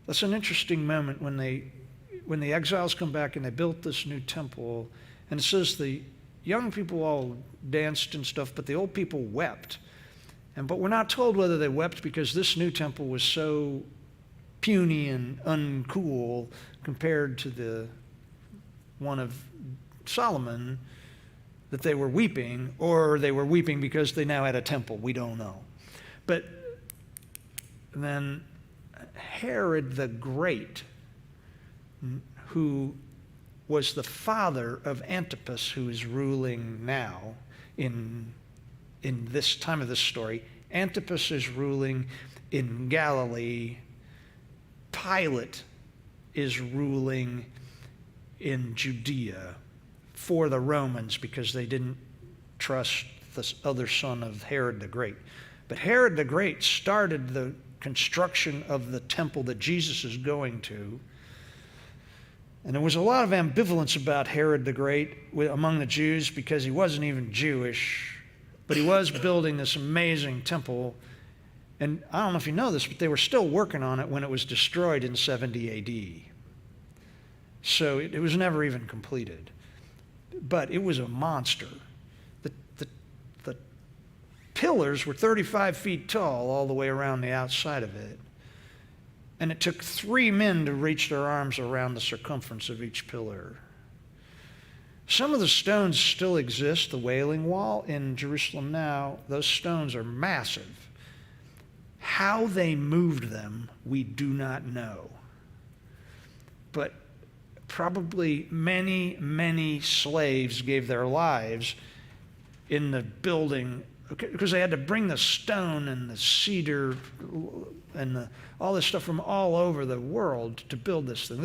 that's an interesting moment when the exiles come back and they built this new temple, and it says the young people all danced and stuff, but the old people wept. But we're not told whether they wept because this new temple was so puny and uncool compared to the one of Solomon that they were weeping, or they were weeping because they now had a temple. We don't know. But then Herod the Great, who was the father of Antipas, who is ruling now in this time of this story. Antipas is ruling in Galilee. Pilate is ruling in Judea for the Romans because they didn't trust the other son of Herod the Great. But Herod the Great started the construction of the temple that Jesus is going to. And there was a lot of ambivalence about Herod the Great among the Jews because he wasn't even Jewish. But he was building this amazing temple. And I don't know if you know this, but they were still working on it when it was destroyed in 70 AD. So it was never even completed. But it was a monster. The pillars were 35 feet tall all the way around the outside of it. And it took 3 men to reach their arms around the circumference of each pillar. Some of the stones still exist, the Wailing Wall in Jerusalem now. Those stones are massive. How they moved them, we do not know. But probably many, many slaves gave their lives in the building because they had to bring the stone and the cedar and all this stuff from all over the world to build this thing.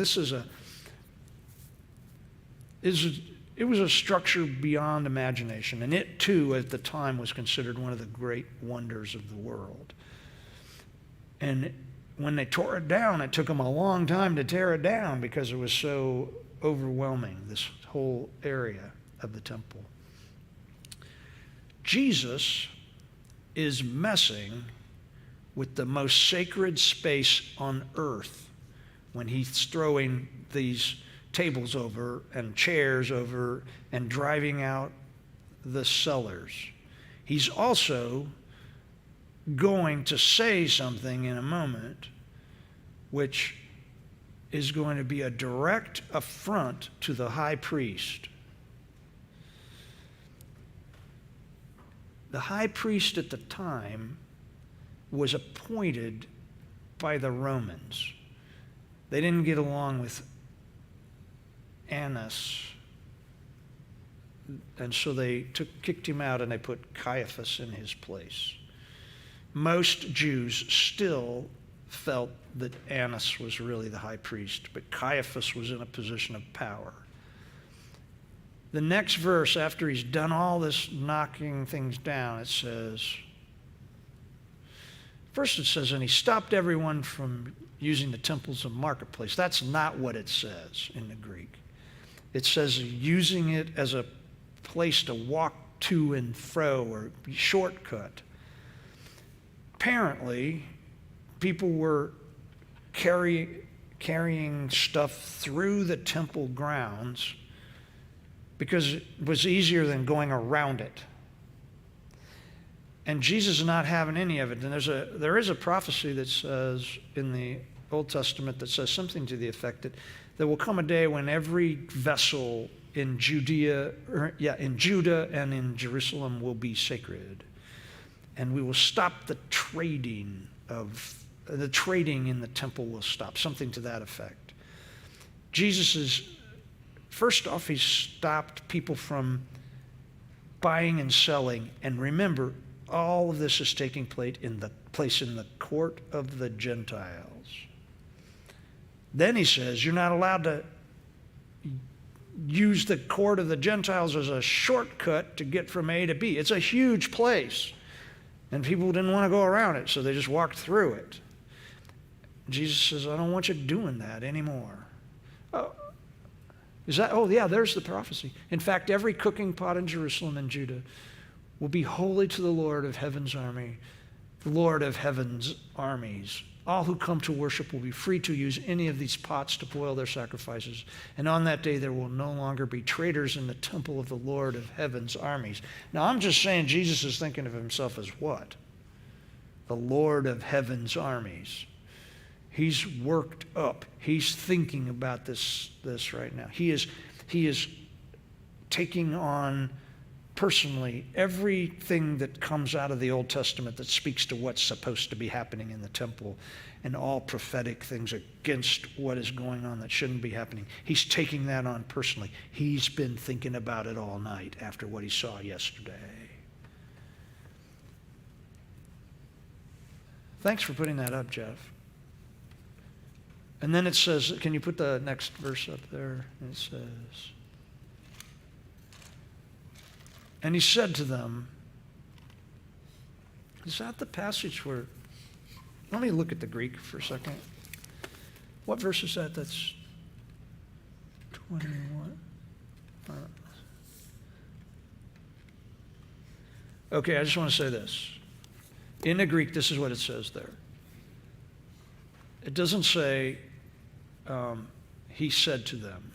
It was a structure beyond imagination, and it too at the time was considered one of the great wonders of the world. And when they tore it down, it took them a long time to tear it down because it was so overwhelming, this whole area of the temple. Jesus is messing with the most sacred space on earth when he's throwing these tables over and chairs over and driving out the sellers. He's also going to say something in a moment which is going to be a direct affront to the high priest. The high priest at the time was appointed by the Romans. They didn't get along with Annas, and so they kicked him out and they put Caiaphas in his place. Most Jews still felt that Annas was really the high priest, but Caiaphas was in a position of power. The next verse, after he's done all this knocking things down, it says, first it says, and he stopped everyone from using the temples of marketplace. That's not what it says in the Greek. It says using it as a place to walk to and fro or shortcut. Apparently, people were carrying stuff through the temple grounds because it was easier than going around it. And Jesus is not having any of it. And there is a prophecy that says in the Old Testament that says something to the effect that there will come a day when every vessel in Judah and in Jerusalem will be sacred. And we will stop the trading in the temple will stop, something to that effect. First off, he stopped people from buying and selling. And remember, all of this is taking place in the court of the Gentiles. Then he says, you're not allowed to use the court of the Gentiles as a shortcut to get from A to B. It's a huge place. And people didn't want to go around it, so they just walked through it. Jesus says, I don't want you doing that anymore. Oh, there's the prophecy. In fact, every cooking pot in Jerusalem and Judah will be holy to the Lord of heaven's army, the Lord of heaven's armies. All who come to worship will be free to use any of these pots to boil their sacrifices. And on that day, there will no longer be traders in the temple of the Lord of heaven's armies. Now, I'm just saying Jesus is thinking of himself as what? The Lord of heaven's armies. He's worked up. He's thinking about this right now. He is taking on personally everything that comes out of the Old Testament that speaks to what's supposed to be happening in the temple and all prophetic things against what is going on that shouldn't be happening. He's taking that on personally. He's been thinking about it all night after what he saw yesterday. Thanks for putting that up, Jeff. And then it says, can you put the next verse up there? It says, and he said to them, is that the passage where, let me look at the Greek for a second. What verse is that? That's 21. Okay, I just want to say this. In the Greek, this is what it says there. It doesn't say, he said to them.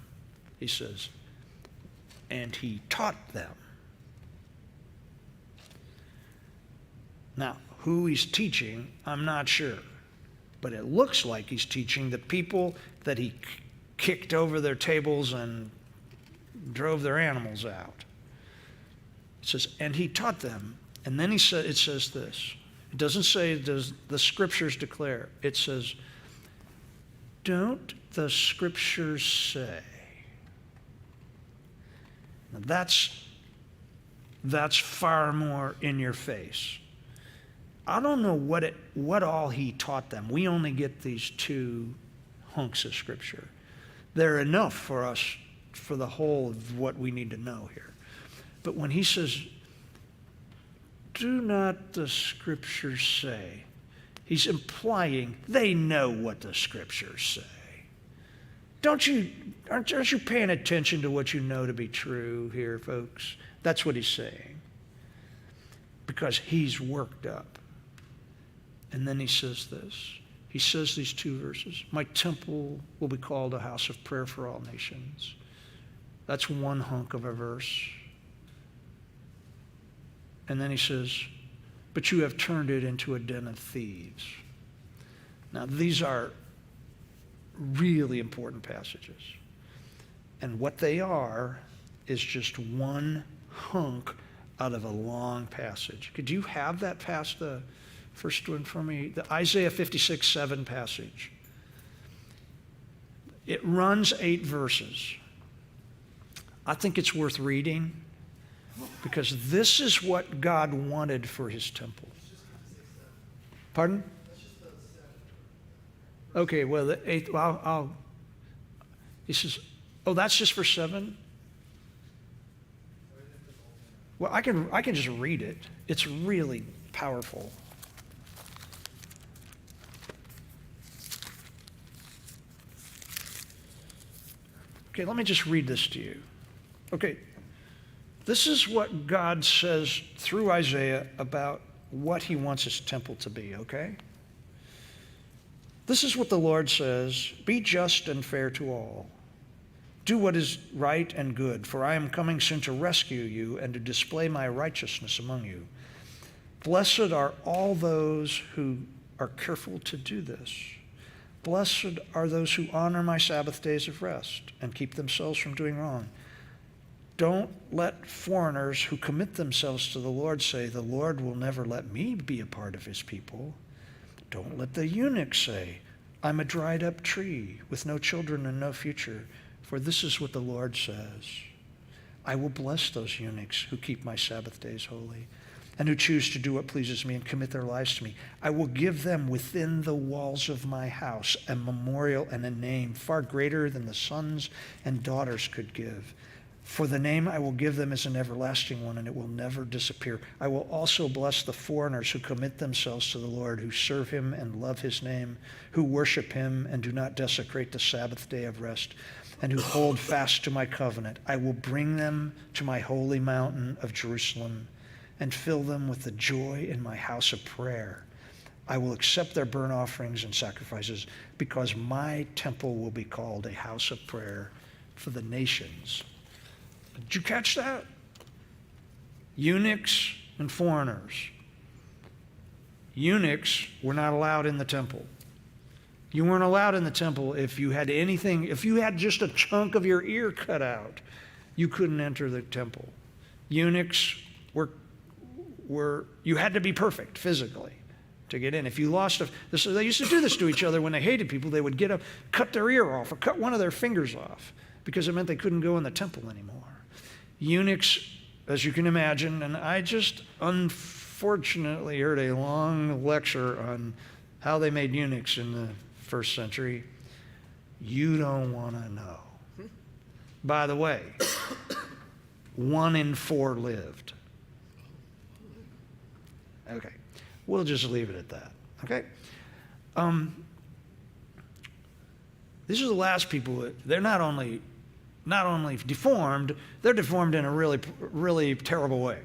He says, and he taught them. Now, who he's teaching, I'm not sure. But it looks like he's teaching the people that he kicked over their tables and drove their animals out. It says, and he taught them. And then it says this. It doesn't say, does the scriptures declare. It says, don't the scriptures say. Now that's far more in your face. I don't know what all he taught them. We only get these 2 hunks of scripture. They're enough for us, for the whole of what we need to know here. But when he says, do not the scriptures say, he's implying they know what the scriptures say. Aren't you paying attention to what you know to be true here, folks? That's what he's saying. Because he's worked up. And then he says this. he says these two verses. My temple will be called a house of prayer for all nations. That's one hunk of a verse. And then he says, but you have turned it into a den of thieves. Now, these are really important passages. And what they are is just one hunk out of a long passage. Could you have that past the first one for me? The Isaiah 56:7 passage. It runs 8 verses. I think it's worth reading because this is what God wanted for his temple. Pardon? Okay, well, the 8th, he says, oh, that's just for 7? Well, I can just read it. It's really powerful. Okay, let me just read this to you. Okay, this is what God says through Isaiah about what he wants his temple to be, okay? This is what the Lord says, be just and fair to all. Do what is right and good, for I am coming soon to rescue you and to display my righteousness among you. Blessed are all those who are careful to do this. Blessed are those who honor my Sabbath days of rest and keep themselves from doing wrong. Don't let foreigners who commit themselves to the Lord say, the Lord will never let me be a part of his people. Don't let the eunuch say, I'm a dried up tree with no children and no future. For this is what the Lord says. I will bless those eunuchs who keep my Sabbath days holy and who choose to do what pleases me and commit their lives to me. I will give them within the walls of my house a memorial and a name far greater than the sons and daughters could give. For the name I will give them is an everlasting one, and it will never disappear. I will also bless the foreigners who commit themselves to the Lord, who serve him and love his name, who worship him and do not desecrate the Sabbath day of rest, and who hold fast to my covenant. I will bring them to my holy mountain of Jerusalem and fill them with the joy in my house of prayer. I will accept their burnt offerings and sacrifices, because my temple will be called a house of prayer for the nations. Did you catch that? Eunuchs and foreigners. Eunuchs were not allowed in the temple. You weren't allowed in the temple if you had anything, if you had just a chunk of your ear cut out, you couldn't enter the temple. Eunuchs were you had to be perfect physically to get in. If you lost they used to do this to each other when they hated people. They would get up, cut their ear off or cut one of their fingers off because it meant they couldn't go in the temple anymore. Eunuchs, as you can imagine, and I just unfortunately heard a long lecture on how they made eunuchs in the first century. You don't want to know. By the way, 1 in 4 lived. Okay, we'll just leave it at that, okay? These are the last people, they're not only deformed, they're deformed in a really, really terrible way.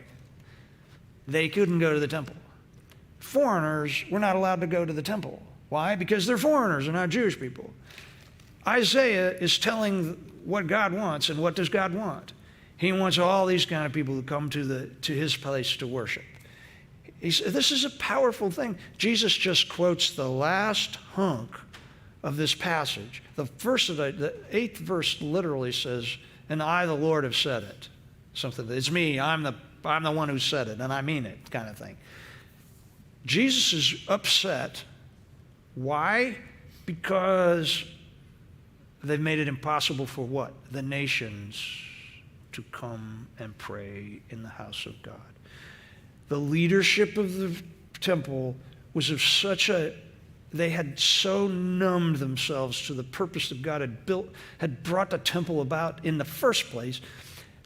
They couldn't go to the temple. Foreigners were not allowed to go to the temple. Why? Because they're foreigners, they're not Jewish people. Isaiah is telling what God wants, and what does God want? He wants all these kind of people to come to his place to worship. This is a powerful thing. Jesus just quotes the last hunk of this passage. The 8th verse literally says, and I, the Lord, have said it. Something, it's me, I'm the one who said it, and I mean it, kind of thing. Jesus is upset. Why? Because they've made it impossible for what? The nations to come and pray in the house of God. The leadership of the temple was of such they had so numbed themselves to the purpose that God had brought the temple about in the first place,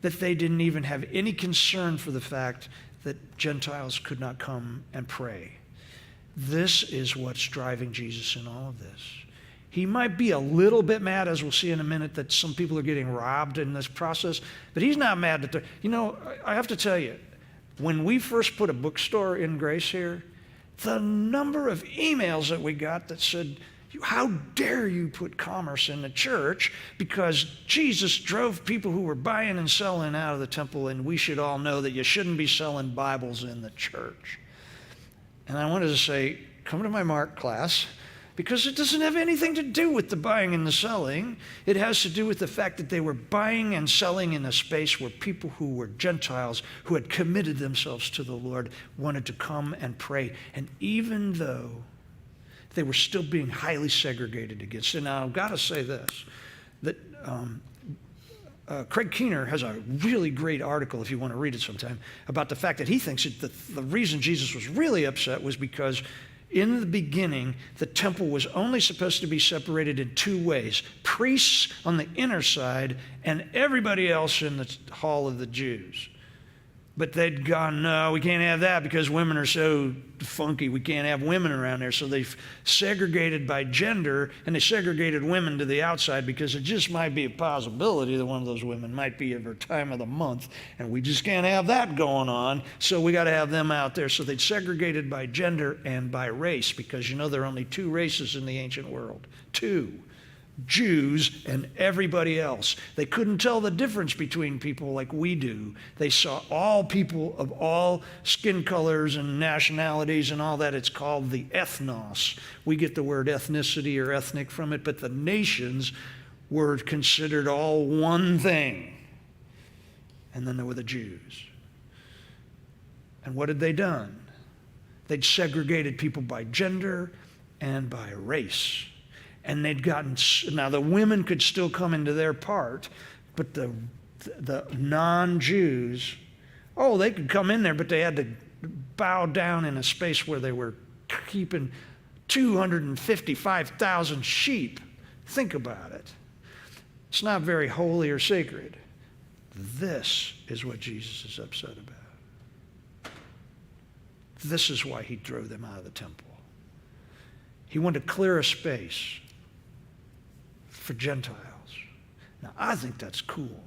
that they didn't even have any concern for the fact that Gentiles could not come and pray. This is what's driving Jesus in all of this. He might be a little bit mad, as we'll see in a minute, that some people are getting robbed in this process, but he's not mad that I have to tell you, when we first put a bookstore in Grace here, the number of emails that we got that said, how dare you put commerce in the church, because Jesus drove people who were buying and selling out of the temple, and we should all know that you shouldn't be selling Bibles in the church. And I wanted to say, come to my Mark class, because it doesn't have anything to do with the buying and the selling. It has to do with the fact that they were buying and selling in a space where people who were Gentiles, who had committed themselves to the Lord, wanted to come and pray. And even though they were still being highly segregated against. And now I've got to say this, that Craig Keener has a really great article, if you want to read it sometime, about the fact that he thinks that the reason Jesus was really upset was because in the beginning, the temple was only supposed to be separated in two ways: priests on the inner side and everybody else in the hall of the Jews. But they'd gone, no, we can't have that because women are so funky. We can't have women around there. So they've segregated by gender, and they segregated women to the outside because it just might be a possibility that one of those women might be of her time of the month, and we just can't have that going on. So we got to have them out there. So they'd segregated by gender and by race, because you know there are only two races in the ancient world. Two. Jews and everybody else. They couldn't tell the difference between people like we do. They saw all people of all skin colors and nationalities and all that. It's called the ethnos. We get the word ethnicity or ethnic from it, but the nations were considered all one thing. And then there were the Jews. And what had they done? They'd segregated people by gender and by race. And they'd gotten, now the women could still come into their part, but the non-Jews, oh, they could come in there, but they had to bow down in a space where they were keeping 255,000 sheep. Think about it. It's not very holy or sacred. This is what Jesus is upset about. This is why he drove them out of the temple. He wanted to clear a space for Gentiles. Now, I think that's cool,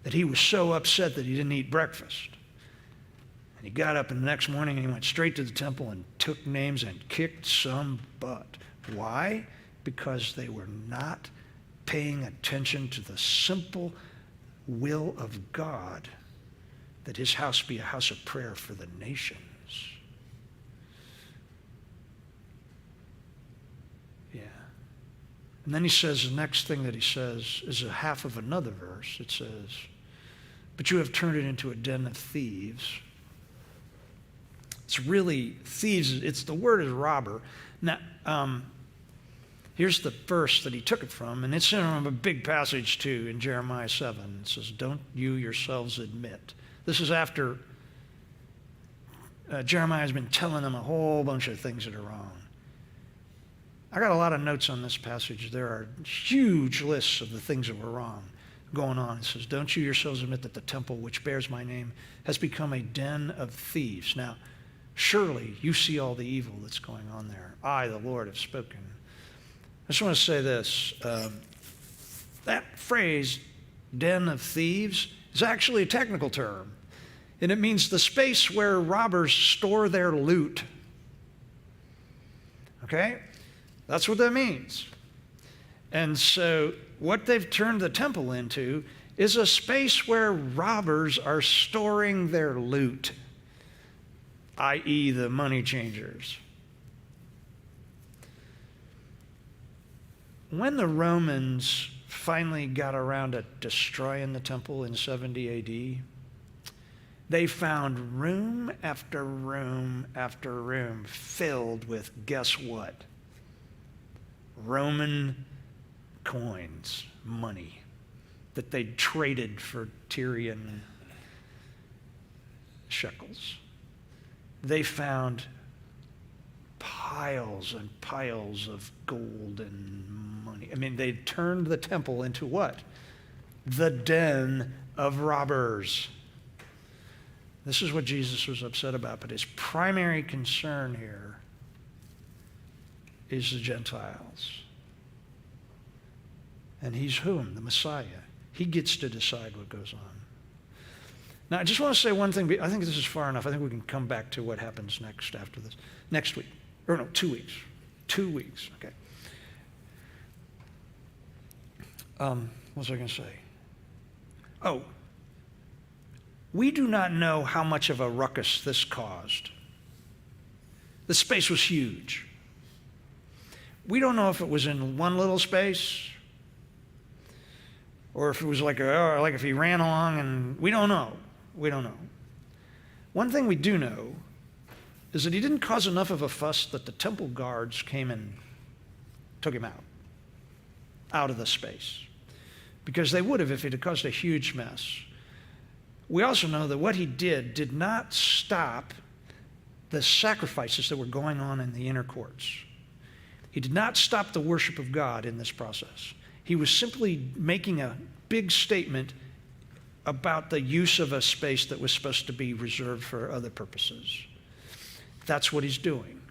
that he was so upset that he didn't eat breakfast. And he got up the next morning and he went straight to the temple and took names and kicked some butt. Why? Because they were not paying attention to the simple will of God, that his house be a house of prayer for the nations. And then he says, the next thing that he says is a half of another verse. It says, but you have turned it into a den of thieves. It's really thieves. The word is robber. Now, here's the verse that he took it from, and it's in a big passage too in Jeremiah 7. It says, don't you yourselves admit. This is after Jeremiah has been telling them a whole bunch of things that are wrong. I got a lot of notes on this passage. There are huge lists of the things that were wrong going on. It says, don't you yourselves admit that the temple which bears my name has become a den of thieves? Now, surely you see all the evil that's going on there. I, the Lord, have spoken. I just want to say this. That phrase, den of thieves, is actually a technical term. And it means the space where robbers store their loot. Okay? That's what that means. And so what they've turned the temple into is a space where robbers are storing their loot, i.e. the money changers. When the Romans finally got around to destroying the temple in 70 AD, they found room after room after room filled with, guess what? Roman coins, money, that they'd traded for Tyrian shekels. They found piles and piles of gold and money. I mean, they turned the temple into what? The den of robbers. This is what Jesus was upset about, but his primary concern here is the Gentiles. And he's whom? The Messiah. He gets to decide what goes on. Now, I just want to say one thing. I think this is far enough. I think we can come back to what happens next after this. Next week. Or no, 2 weeks. 2 weeks, okay. What was I going to say? Oh, we do not know how much of a ruckus this caused. The space was huge. We don't know if it was in one little space or if it was like if he ran along, and we don't know. We don't know. One thing we do know is that he didn't cause enough of a fuss that the temple guards came and took him out of the space, because they would have if it had caused a huge mess. We also know that what he did not stop the sacrifices that were going on in the inner courts. He did not stop the worship of God in this process. He was simply making a big statement about the use of a space that was supposed to be reserved for other purposes. That's what he's doing.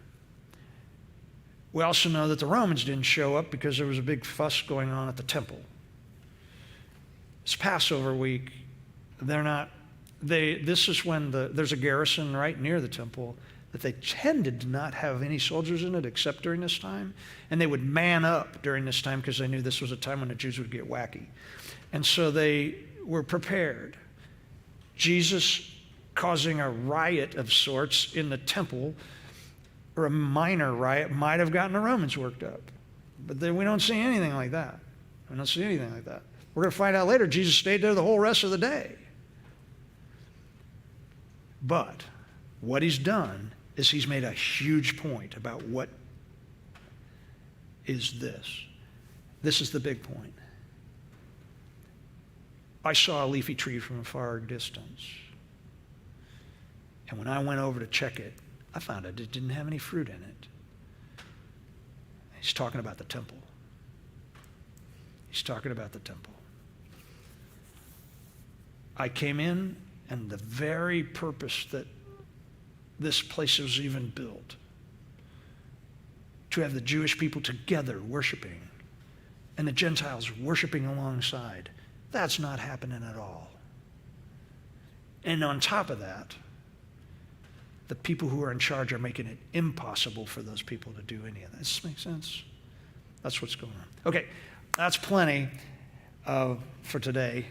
We also know that the Romans didn't show up because there was a big fuss going on at the temple. It's Passover week. This is when there's a garrison right near the temple that they tended to not have any soldiers in it except during this time. And they would man up during this time because they knew this was a time when the Jews would get wacky. And so they were prepared. Jesus causing a riot of sorts in the temple, or a minor riot, might have gotten the Romans worked up. But we don't see anything like that. We don't see anything like that. We're going to find out later Jesus stayed there the whole rest of the day. But what he's done is he's made a huge point about what is this. This is the big point. I saw a leafy tree from a far distance. And when I went over to check it, I found it didn't have any fruit in it. He's talking about the temple. He's talking about the temple. I came in, and the very purpose that this place was even built, to have the Jewish people together worshiping and the Gentiles worshiping alongside, that's not happening at all. And on top of that, the people who are in charge are making it impossible for those people to do any of that. Does this make sense? That's what's going on. Okay, that's plenty for today.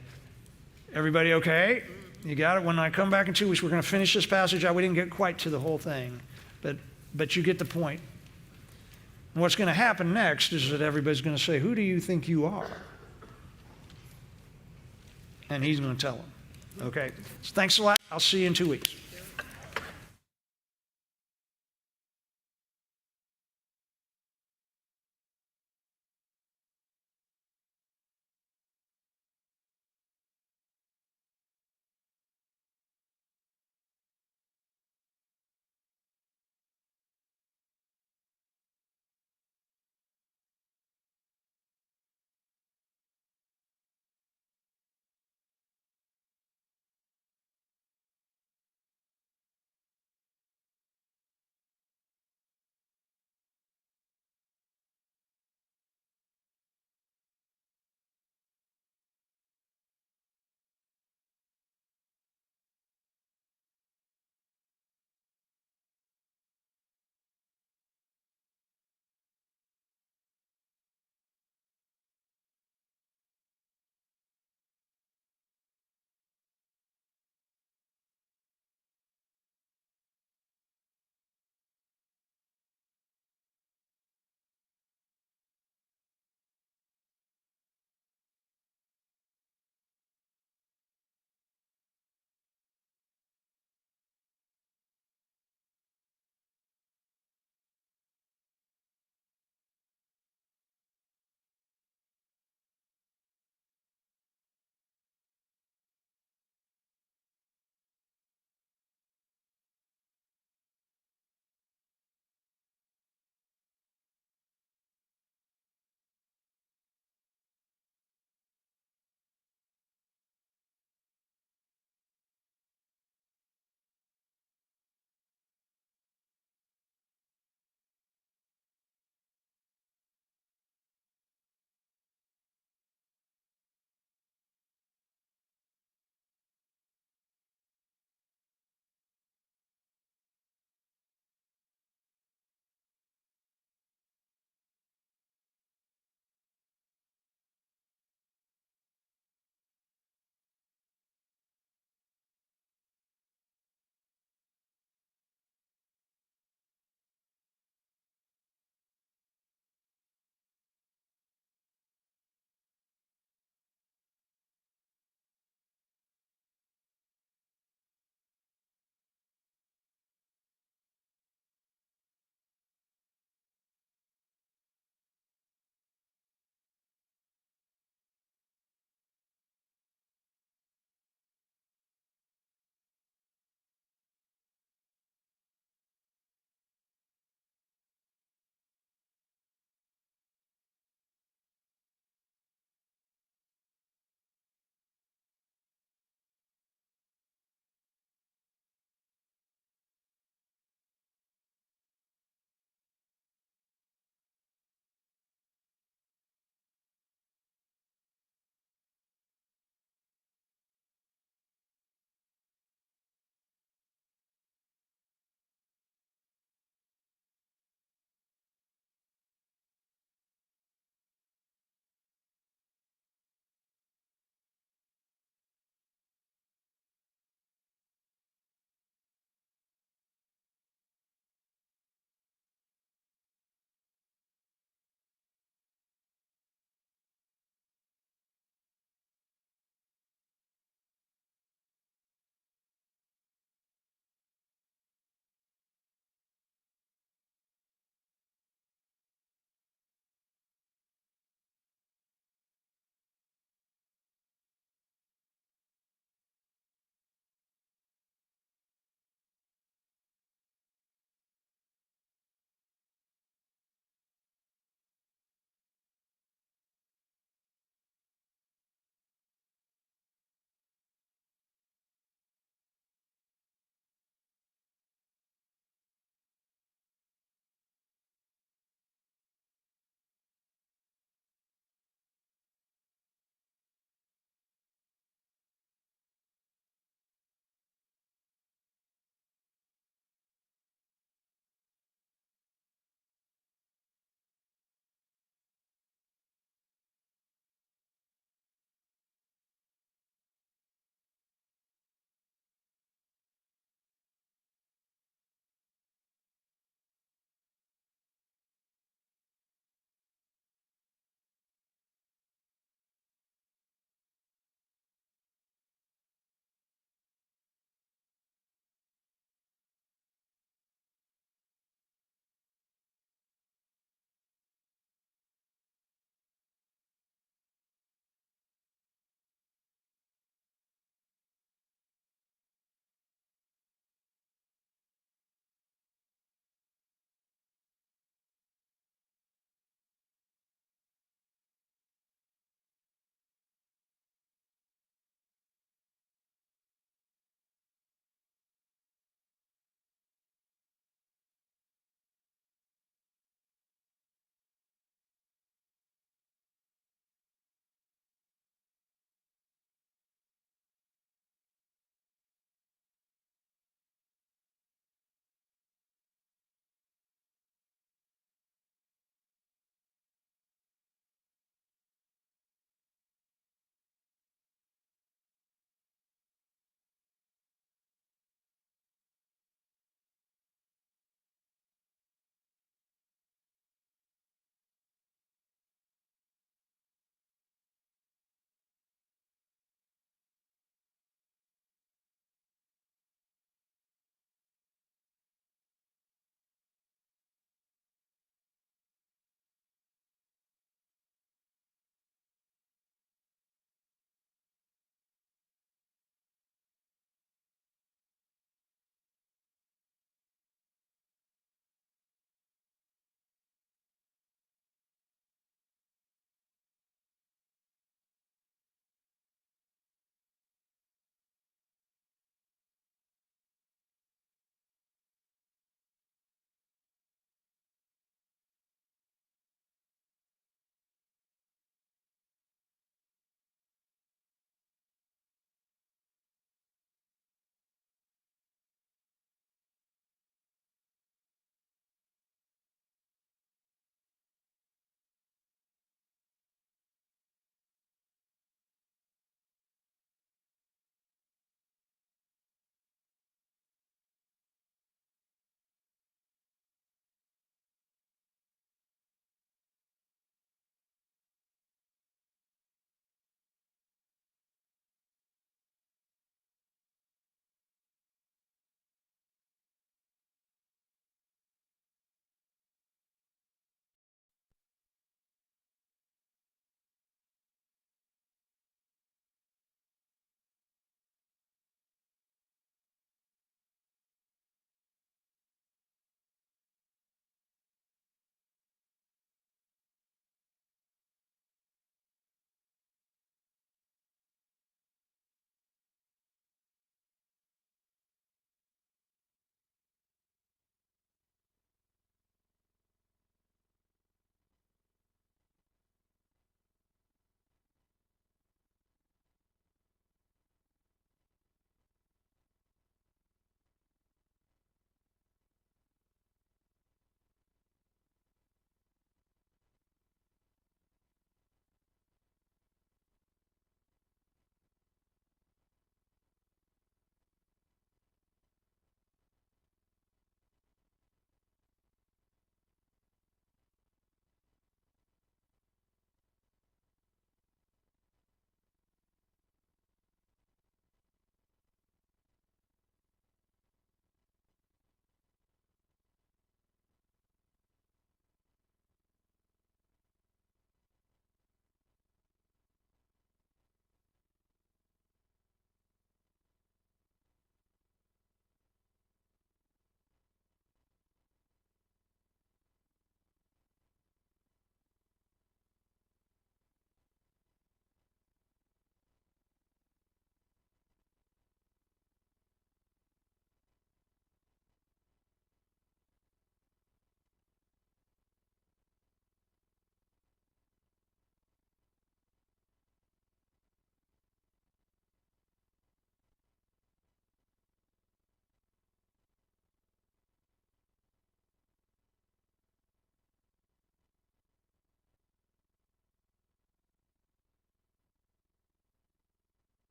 Everybody okay? You got it? When I come back in 2 weeks, we're going to finish this passage out. We didn't get quite to the whole thing, but you get the point. And what's going to happen next is that everybody's going to say, "Who do you think you are?" And he's going to tell them. Okay? So thanks a lot. I'll see you in 2 weeks.